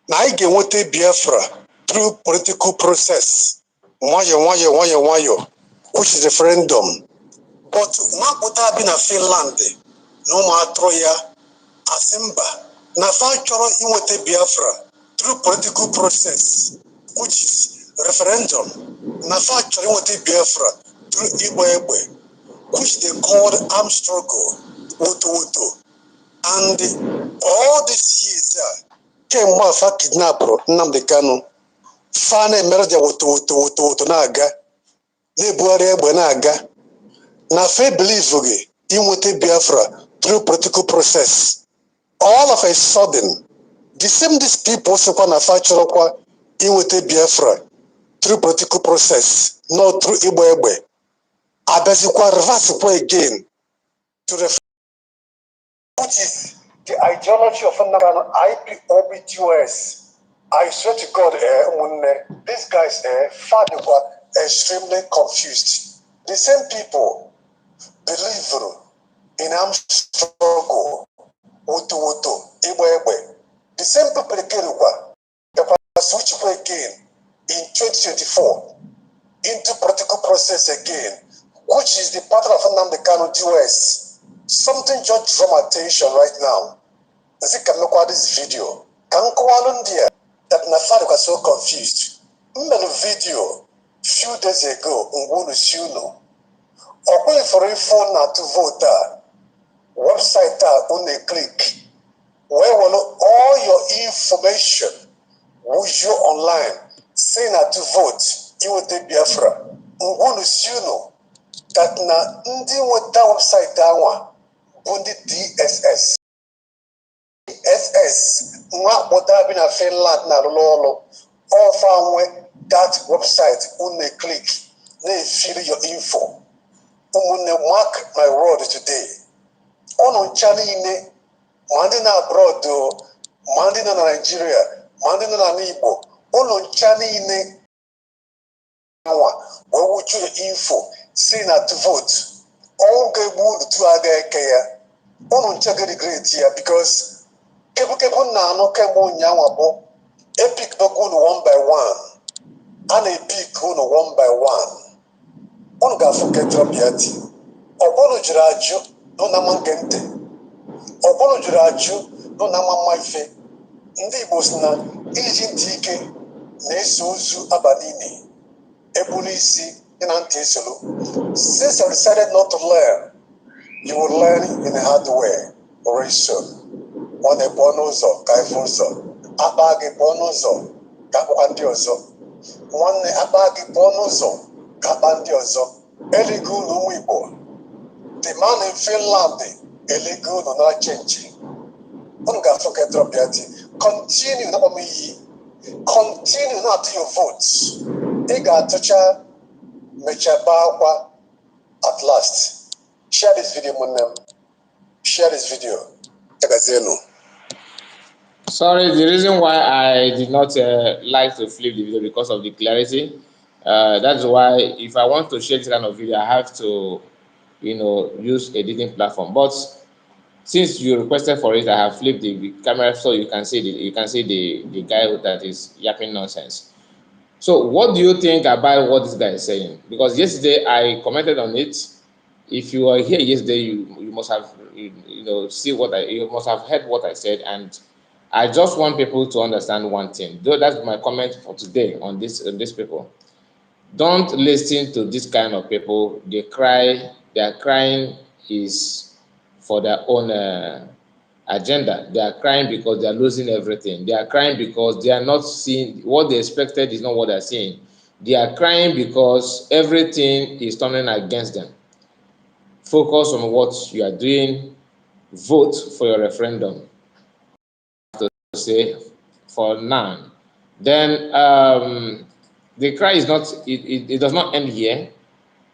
na ị ga-enweta Biafra through political process, nwayọ, which is referendum. But Nwabuda bi na Finland na ụmụ atụrụ ya asị mba na fa chọrọ inweta Biafra through political process, which is referendum. Na fa chọrọ inweta Biafra through igba egbe, which they called armed struggle, woto. And all these years, kemgbe afa kidnapụrụ Nnamdi Kanu, fa na-emere ja woto na-aga, na-ebugharị egbe na-aga, na fe believe gị inweta Biafra through political process. All of a sudden, these people sikwa na fa chọrọkwa inweta Biafra through political process, not through igba egbe, abịazikwa reverse kwa again to refer, which is the ideology of another IPOBTOS. I swear to God, these guys were extremely confused. The same people believe in armed struggle, woto, igbe. The same people again switch again in 2024 into political process again, which is the pattern of Nnamdi Kanu DOS. Something just draw my attention right now. As you can look at this video, that Nafari was so confused. In the video, few days ago, or for a phone now to vote, website on a click, where will all your information was you online, saying to vote, you will take Biafra. That na ndi with that website down bundi DSS. Nwa boda bi na Finland na lolo. All found that website une click, they fill your info. Mark my word today. On China, Mandina abroad, Mandina Nigeria, Mandina Igbo, on China, where would you info, saying to vote? All get wood to Agakaya. On Chagari great here because Kebu na no Kemo Nyawabo, epic Bakun one by one, and a pick one by one. On Gafuka Dropiati, Obono Jiraju, no Namangente, Obono Jiraju, no Namamaife, Ndi Bosna, Agent Tike, Nesuzu Abanini, Ebunisi, and Antisolo. Since I decided not to learn, you will learn in a hard way, very soon. On a bonozo, Kaifoso, Abagi bonozo, Kapandiozo, one Abagi bonozo, Kapandiozo, Eligu Lumibo. The man in Finland, Eligu no not changing. Unga forget Robiati. Continue not me. Continue not to your votes. Ega toucha Mechabawa at last. Share this video, Munem. Share this video. Sorry, the reason why I did not like to flip the video because of the clarity. That's why if I want to share this kind of video, I have to, use editing platform. But since you requested for it, I have flipped the camera so you can see the guy that is yapping nonsense. So, what do you think about what this guy is saying? Because yesterday I commented on it. If you were here yesterday, you must have you must have heard what I said, and I just want people to understand one thing. Though that's my comment for today on this people. Don't listen to this kind of people. They cry. Their crying is for their own agenda. They are crying because they are losing everything. They are crying because they are not seeing what they expected is not what they are seeing. They are crying because everything is turning against them. Focus on what you are doing. Vote for your referendum. To say for now. Then the cry is not. It does not end here.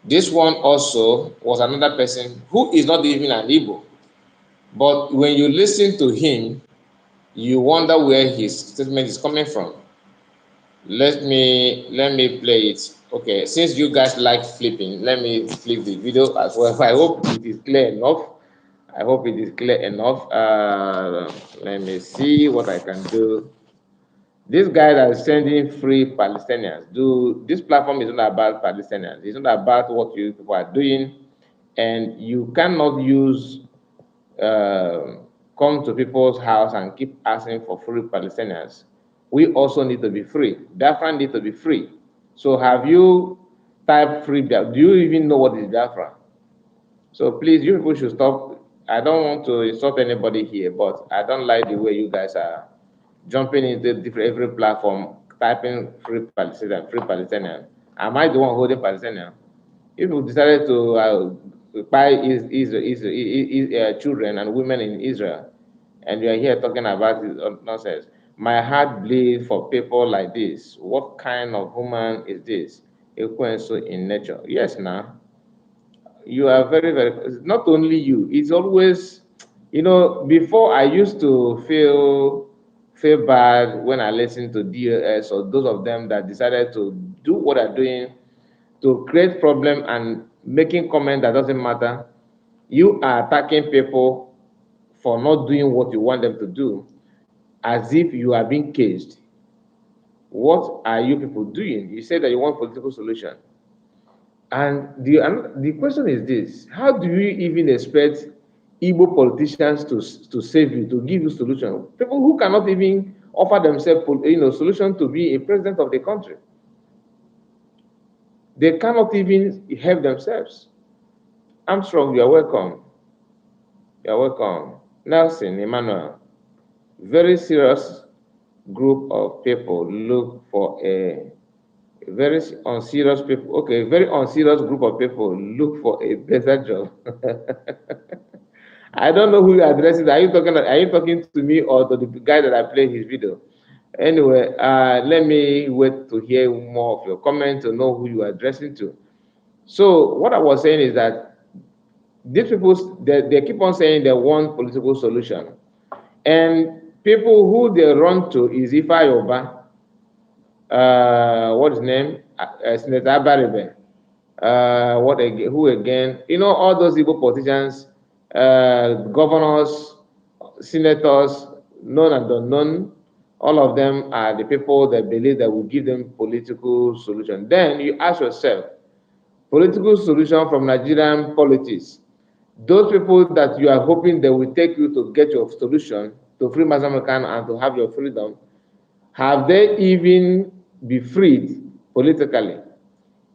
This one also was another person who is not even an Igbo. But when you listen to him, you wonder where his statement is coming from. Let me play it. Okay, since you guys like flipping, let me flip the video as well. I hope it is clear enough. I hope it is clear enough. Let me see what I can do. This guy that is sending free Palestinians. This platform is not about Palestinians. It's not about what you people are doing, and you cannot use uh, come to people's house and keep asking for free Palestinians. We also need to be free. Biafra need to be free. So have you typed free Biafra? Do you even know what is Biafra? So please, you people should stop. I don't want to insult anybody here, but I don't like the way you guys are jumping into every platform, typing free Palestinian, free Palestinian. Am I the one holding Palestinian? If you decided to buy children and women in Israel, and you are here talking about this nonsense, my heart bleeds for people like this. What kind of human is this? Equenso in nature. Yes, now you are very, very. Not only you. It's always, Before I used to feel bad when I listened to DOS or those of them that decided to do what they're doing to create problem and making comment that doesn't matter. You are attacking people for not doing what you want them to do, as if you are being caged. What are you people doing? You say that you want political solution, and the question is this: how do you even expect Igbo politicians to save you, to give you solution? People who cannot even offer themselves, solution to be a president of the country. They cannot even help themselves. Armstrong, you are welcome. You're welcome. Nelson, Emmanuel, very serious group of people look for a very unserious people. Okay, very unserious group of people look for a better job. I don't know who you're addressing. Are you talking to me or to the guy that I played his video? Anyway, let me wait to hear more of your comments to know who you are addressing to. So what I was saying is that these people they keep on saying they want political solution. And people who they run to is Ifa Yoba, what's his name? Senator Abaribe. Who again? All those Igbo politicians, governors, senators, known and unknown, all of them are the people that believe that will give them political solution. Then you ask yourself, political solution from Nigerian politics. Those people that you are hoping they will take you to get your solution to free Mazamakan and to have your freedom, have they even be freed politically?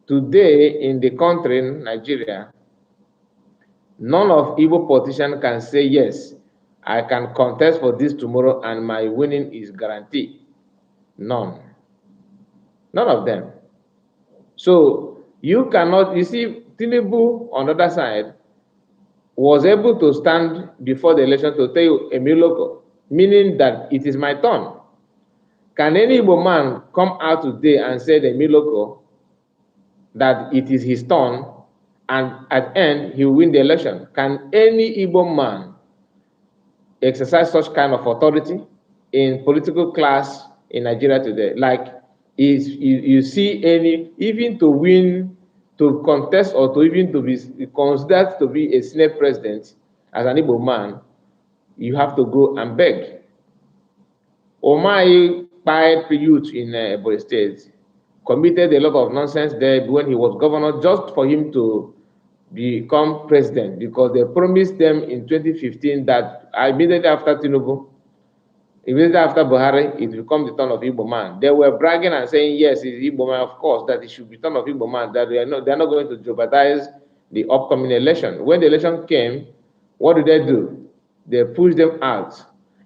Today in the country, Nigeria, none of Igbo politicians can say, yes, I can contest for this tomorrow and my winning is guaranteed. None. None of them. So you cannot, you see, Tinubu on the other side was able to stand before the election to tell you a miloko, meaning that it is my turn. Can any Igbo man come out today and say the miloko that it is his turn and at end he will win the election? Can any Igbo man exercise such kind of authority? in political class in Nigeria today. Like, is you see any, even to win, to contest, or to even to be considered to be a Senate president as an Igbo man, you have to go and beg. Omai Pied youth in Ebonyi State committed a lot of nonsense there when he was governor, just for him to become president, because they promised them in 2015 that immediately after Tinubu, immediately after Buhari, it will become the turn of Igbo man. They were bragging and saying, yes, it's Igbo man, of course, that it should be turn of Igbo man, that they're not going to jeopardize the upcoming election. When the election came, what did they do? They pushed them out.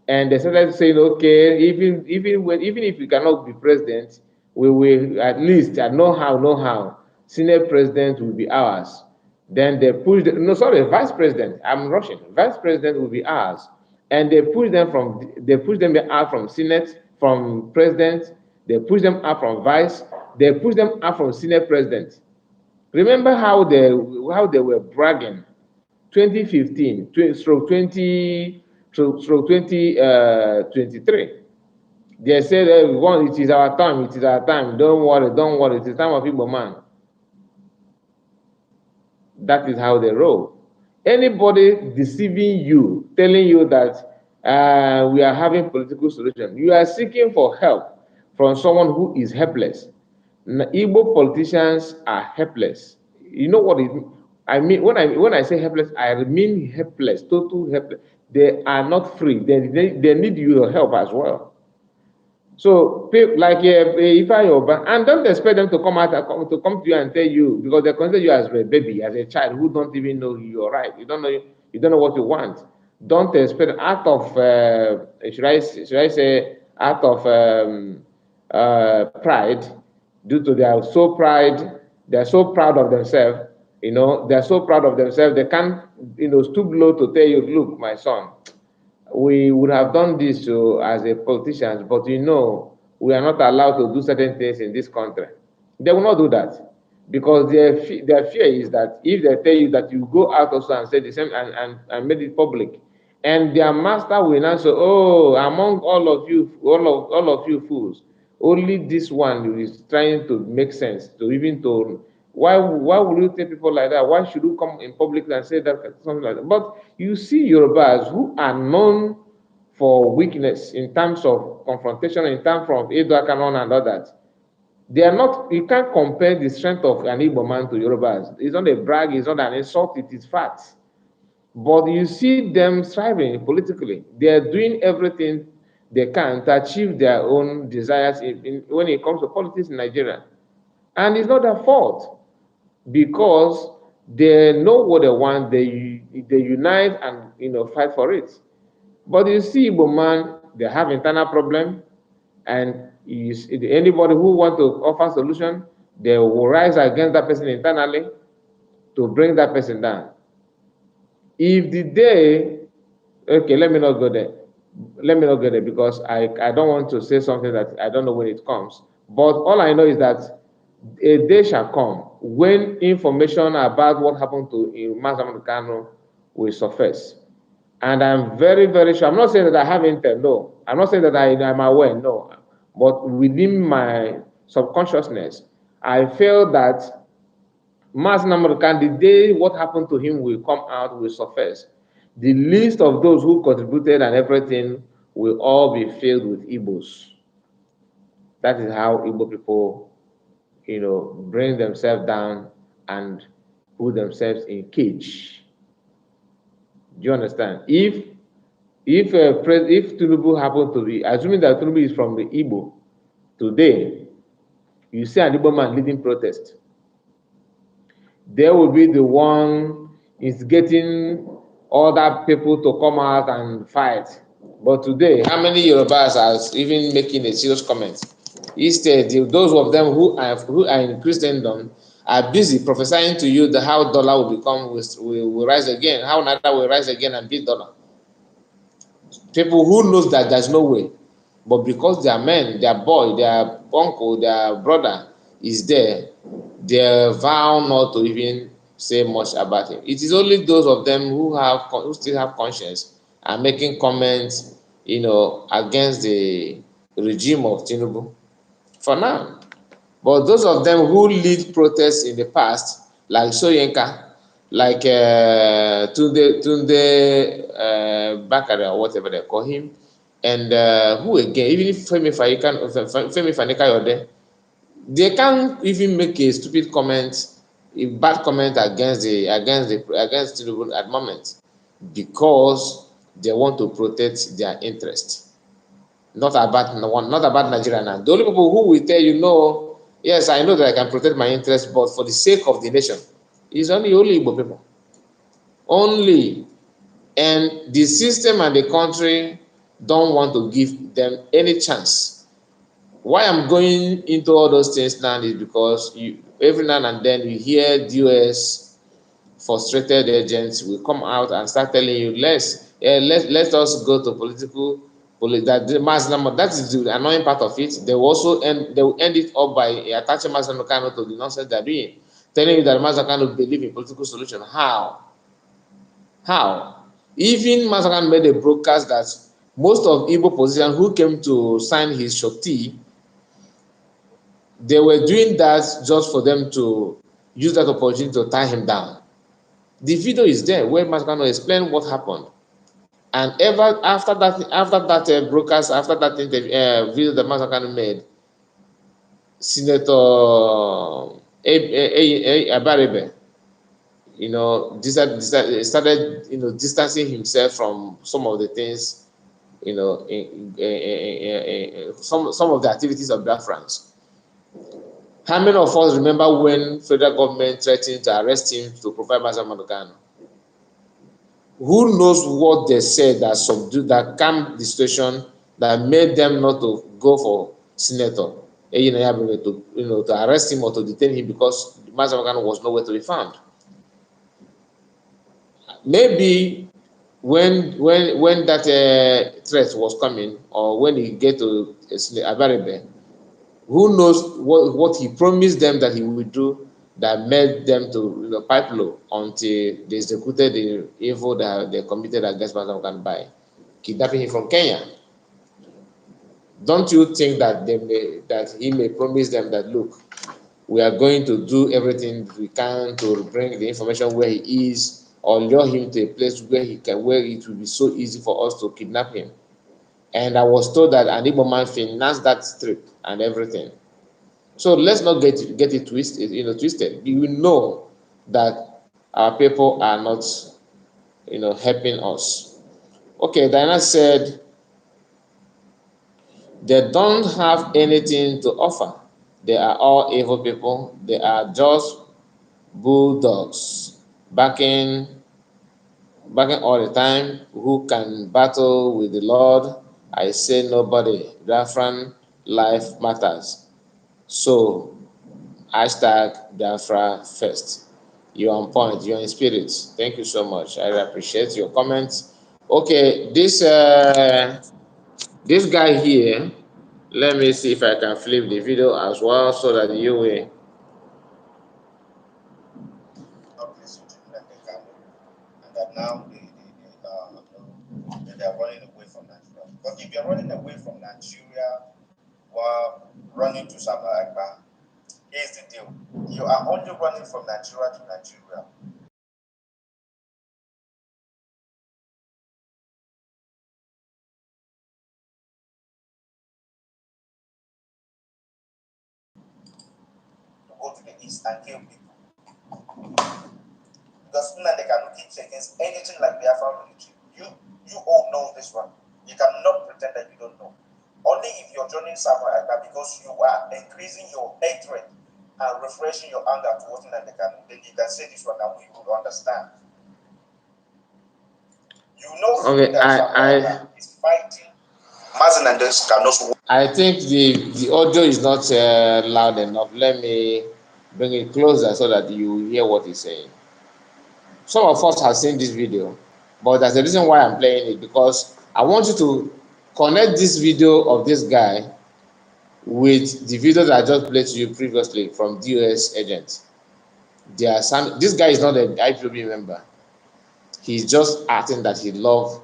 And they started saying, okay, even if you cannot be president, we will at least, know how, Senate president will be ours. Then they pushed, no, sorry, vice president, I'm rushing. Vice president will be ours. And they pushed them out from Senate, from president, they pushed them out from vice, they pushed them out from Senate president. Remember how they were bragging 2015, 2023. They said, it is our time, don't worry, it is time of Igbo man. That is how they roll. Anybody deceiving you, telling you that we are having political solution, you are seeking for help from someone who is helpless. Igbo politicians are helpless. You know what I mean? When I say helpless, I mean helpless, total helpless. They are not free. They need your help as well. So, like if I and don't expect them to come to you and tell you, because they consider you as a baby, as a child who don't even know you're right. You don't know what you want. Don't expect out of should I say out of pride, due to they're so proud of themselves. They're so proud of themselves. They can't stoop low to tell you, look, my son, we would have done this as a politicians, but we are not allowed to do certain things in this country. They will not do that, because their fear is that if they tell you that, you go out also and say the same and made it public, and their master will now say, oh, among all of you fools, only this one is trying to make sense to even to. Why would you tell people like that? Why should you come in public and say that, something like that? But you see Yorubas who are known for weakness in terms of confrontation, in terms of Edo Canon and all that. They are not, you can't compare the strength of an Igbo man to Yorubas. It's not a brag, it's not an insult, it is fact. But you see them striving politically. They are doing everything they can to achieve their own desires when it comes to politics in Nigeria. And it's not their fault, because they know what they want, they unite and fight for it. But you see, Igbo man, they have internal problem, and anybody who want to offer solution, they will rise against that person internally to bring that person down. If the day, okay, let me not go there. Let me not go there, because I don't want to say something that I don't know when it comes. But all I know is that a day shall come when information about what happened to Mazi Kanu will surface. And I'm very, very sure. I'm not saying that I have intel, no. I'm not saying that I'm aware, no. But within my subconsciousness, I feel that Mazi Kanu, the day what happened to him will come out, will surface. The list of those who contributed and everything will all be filled with Igbos. That is how Igbo people, bring themselves down and put themselves in cage. Do you understand? If Tinubu happened to be, assuming that Tinubu is from the Igbo, today, you see an Igbo man leading protest, there will be the one is getting other people to come out and fight. But today, how many Yorubas are even making a serious comment? Instead, those of them who are in Christendom are busy prophesying to you that how dollar will rise again, how Naira will rise again and beat dollar. People who knows that there's no way, but because their men, their boy, their uncle, their brother is there, they vow not to even say much about him. It is only those of them who still have conscience are making comments against the regime of Tinubu for now. But those of them who lead protests in the past, like Soyinka, like Tunde Bakare or whatever they call him, and who again, even if Femi Fanikayode, they can't even make a stupid comment, a bad comment against Tinubu at the moment, because they want to protect their interest, not about Nigeria now. The only people who will tell you, no, yes, I know that I can protect my interest, but for the sake of the nation, is only Igbo people. Only. And the system and the country don't want to give them any chance. Why I'm going into all those things now is because every now and then you hear DOS frustrated agents will come out and start telling you, let us go to that is the annoying part of it. They will end it up by attaching Mazen Kano to the nonsense they're doing, telling you that Mazen Kano believe in political solution. How? Even Mazen Kano made a broadcast that most of Igbo politicians who came to sign his shorty, they were doing that just for them to use that opportunity to tie him down. The video is there where Mazen Kano explained what happened. And after that broadcast, after that interview, video that Mazen Kano made, Senator Abaribe, started, distancing himself from some of the things, some of the activities of Biafrans. How many of us remember when federal government threatened to arrest him to provide Mazen Kano? Who knows what they said that calmed the situation, that made them not to go for Senator to arrest him or to detain him, because Mazen Kano was nowhere to be found. Maybe when that threat was coming, or when he get to Abaribe, who knows what he promised them that he would do, that made them to pipe low until they executed the evil that they committed against Mazen Kano by kidnapping him from Kenya. Don't you think that he may promise them that, look, we are going to do everything we can to bring the information where he is, or lure him to a place where it will be so easy for us to kidnap him? And I was told that an Igbo man financed that trip and everything. So let's not get it twisted. We know that our people are not, helping us. Okay, Diana said they don't have anything to offer. They are all evil people. They are just bulldogs, backing all the time. Who can battle with the Lord? I say nobody. Biafran life matters. So #Biafra first. You're on point. You're in spirit. Thank you so much. I appreciate your comments. Okay, this guy here. Let me see if I can flip the video as well so that you will. And that now they are running away from Nigeria. But if you're running away from Nigeria while running to South Africa, here's the deal. You are only running from Nigeria to Nigeria. To go to the east and kill people. Because they cannot keep against anything like Biafra military. You all know this one. You cannot pretend that you don't know. Only if you're joining South Africa because you are increasing your hatred and refreshing your anger towards Nnamdi Kanu, then you can say this one and we will understand. You know, okay, that is fighting Mazen and Kano's. I think the audio is not loud enough. Let me bring it closer so that you hear what he's saying. Some of us have seen this video, but there's a reason why I'm playing it, because I want you to connect this video of this guy with the video that I just played to you previously from DOS agent. This guy is not an IPOB member. He's just acting that he loves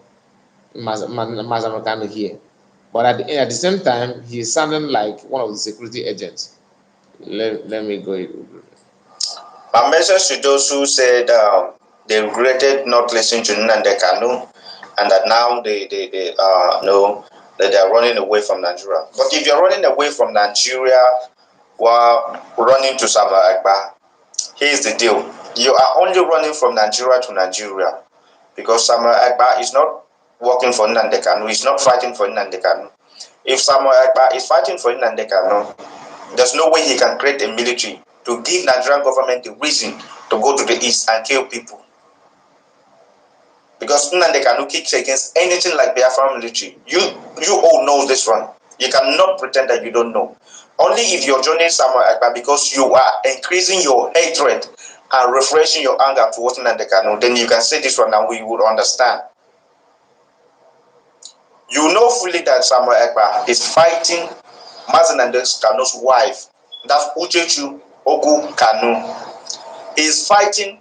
Mazamekano here. But at the same time, he's sounding like one of the security agents. Let me go. My message to those who said they regretted not listening to Nnamdi Kanu, and that now they know that they are running away from Nigeria. But if you're running away from Nigeria while running to Samuel Agba, here's the deal: you are only running from Nigeria to Nigeria because Samuel Agba is not working for Nnamdi Kanu. He's not fighting for Nnamdi Kanu. If Samuel Agba is fighting for Nnamdi Kanu, there's no way he can create a military to give Nigerian government the reason to go to the east and kill people. Because Nnamdi Kanu kicks against anything like Biafra military. You all know this one. You cannot pretend that you don't know. Only if you're joining Samuel Agba because you are increasing your hatred and refreshing your anger towards Nnamdi Kanu, then you can say this one and we would understand. You know fully that Samuel Agba is fighting Mazi Nnamdi Kanu's wife, that's Uchechu Ogu Kanu. He's fighting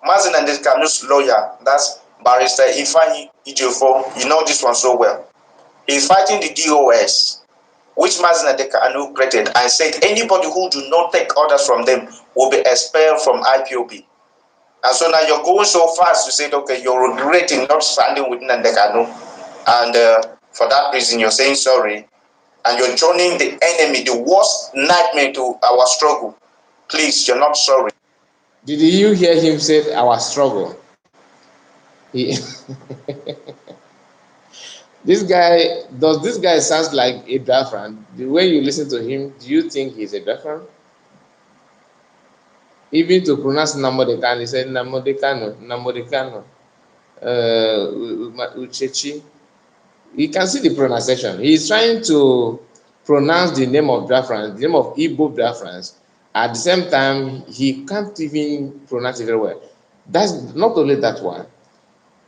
Mazi Nnamdi Kanu's lawyer, that's Barrister Ifeanyi Ejiofor. You know this one so well. He's fighting the DOS, which Mazi Nnamdi Kanu created, and said anybody who do not take orders from them will be expelled from IPOB. And so now you're going so fast to say, okay, you're regretting not standing with Nnamdi Kanu, and for that reason you're saying sorry, and you're joining the enemy, the worst nightmare to our struggle. Please, you're not sorry. Did you hear him say our struggle? He this guy sounds like a Biafran. The way you listen to him, do you think he's a Biafran? Even to pronounce Namodekano, he said Namodekano, Uchechi. You can see the pronunciation. He's trying to pronounce the name of Biafrans, the name of Igbo Biafrans. At the same time, he can't even pronounce it very well. That's not only that one.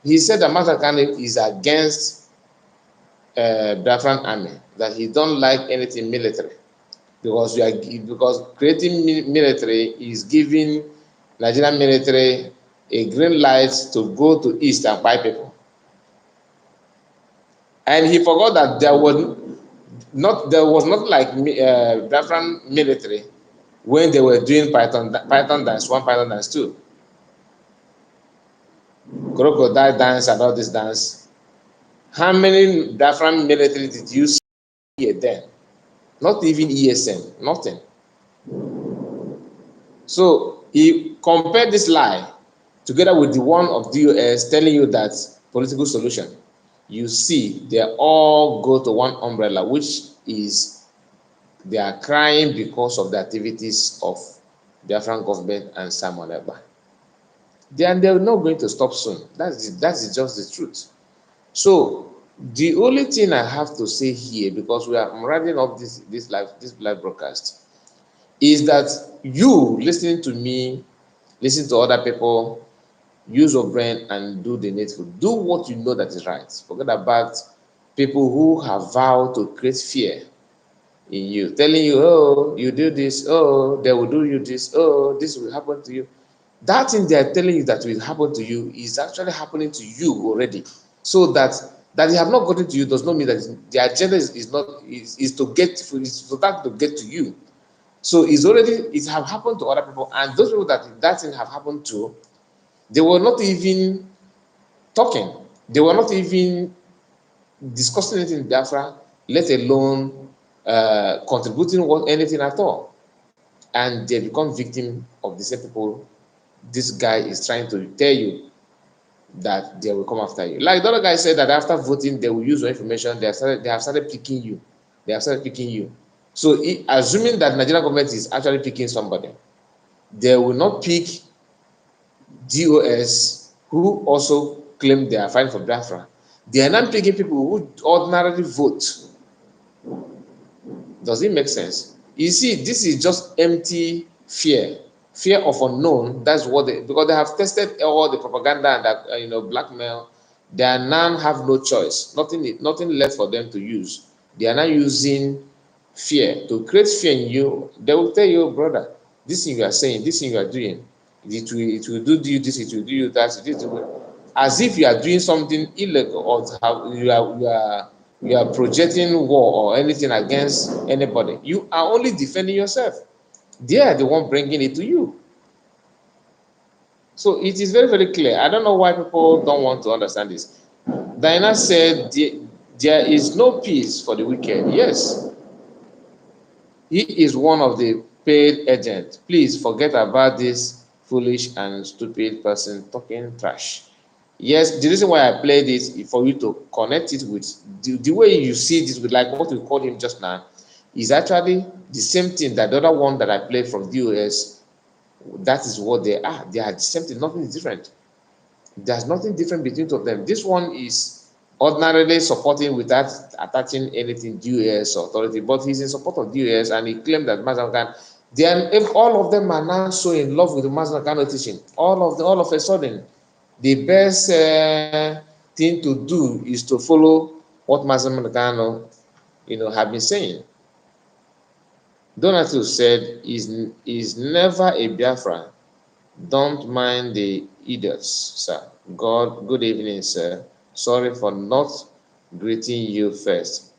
He said that Matakane is against Biafran army, that he don't like anything military because creating military is giving Nigerian military a green light to go to east and buy people. And he forgot that there was not like Biafran military when they were doing Python dance 1, Python dance 2, crocodile dance and all this dance. How many Biafran military did you see here then? Not even ESM, nothing. So he compared this lie together with the one of DOS telling you that political solution. You see, they all go to one umbrella, which is they are crying because of the activities of the Biafran government and Simon Ekpa. They're not going to stop soon. That's just the truth. So the only thing I have to say here, because I'm wrapping up this live broadcast, is that you listening to me, listen to other people, use your brain and do the needful. Do what you know that is right. Forget about people who have vowed to create fear in you, telling you, oh, you do this, oh, they will do you this, oh, this will happen to you. That thing they are telling you that will happen to you is actually happening to you already. So that they have not gotten to you does not mean that the agenda is to get to you. So it have happened to other people, and those people that thing have happened to, they were not even talking. They were not even discussing anything in Biafra, let alone contributing anything at all. And they become victim of the same people this guy is trying to tell you that they will come after you. Like the other guy said that after voting, they will use your information. They have started picking you. So assuming that Nigerian government is actually picking somebody, they will not pick DOS who also claim they are fighting for Biafra. They are not picking people who ordinarily vote. Does it make sense? You see, this is just empty fear of unknown. That's what because they have tested all the propaganda and that blackmail. They are now have no choice, nothing left for them to use. They are now using fear to create fear in you. They will tell you, brother, this thing you are saying, this thing you are doing, it will do you this, it will do you that. as if you are doing something illegal, or you are projecting war or anything against anybody. You are only defending yourself. They are the one bringing it to you. So it is very, very clear. I don't know why people don't want to understand this. Diana said, there is no peace for the wicked. Yes, he is one of the paid agents. Please forget about this foolish and stupid person talking trash. Yes, the reason why I played this is for you to connect it with the way you see this, with like what we called him just now, is actually the same thing that the other one that I played from the US. That is what they are. They are the same thing. Nothing is different. There's nothing different between two of them. This one is ordinarily supporting without attaching anything US authority, but he's in support of US, and he claimed that Mazakan. Then if all of them are now so in love with the Mazakan teaching, all of a sudden, the best thing to do is to follow what Mazakan have been saying. Donatus said, is never a Biafra. Don't mind the idiots, sir. Good evening, sir. Sorry for not greeting you first.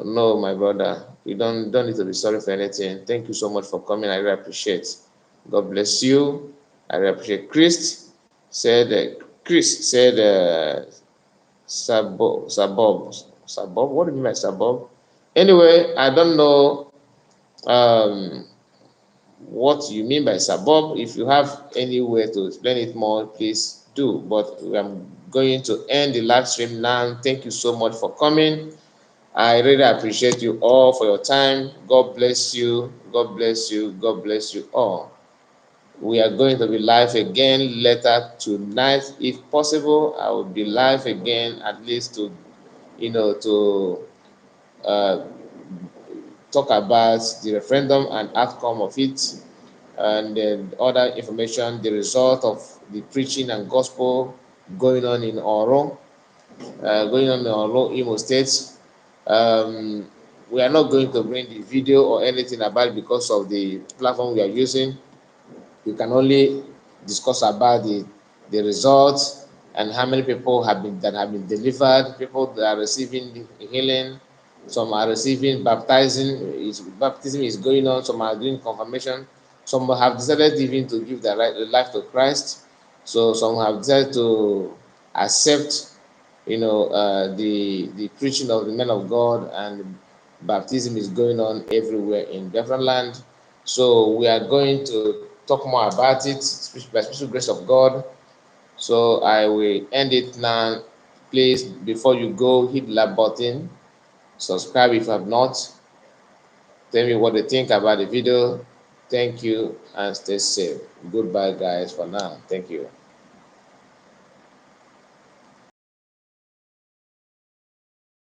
No, my brother, you don't need to be sorry for anything. Thank you so much for coming. I really appreciate. God bless you. I really appreciate. Chris said, Sabob. What do you mean by Sabob? Anyway, I don't know um, what you mean by suburb. If you have any way to explain it more, please do. But I'm going to end the live stream now. Thank you so much for coming. I really appreciate you all for your time. God bless you. God bless you. God bless you all. We are going to be live again later tonight. If possible, I will be live again at least to, to uh, talk about the referendum and outcome of it, and then other information, the result of the preaching and gospel going on in Oro, Imo State. Um, we are not going to bring the video or anything about it because of the platform we are using. You can only discuss about the results and how many people have been delivered, people that are receiving the healing, some are receiving baptism is going on, some are doing confirmation, some have decided even to give their life to Christ, so some have decided to accept the preaching of the men of God, and baptism is going on everywhere in Biafra land. So we are going to talk more about it by special grace of God. So I will end it now. Please, before you go, hit the like button, subscribe if you have not. Tell me what you think about the video. Thank you and stay safe. Goodbye, guys, for now. Thank you.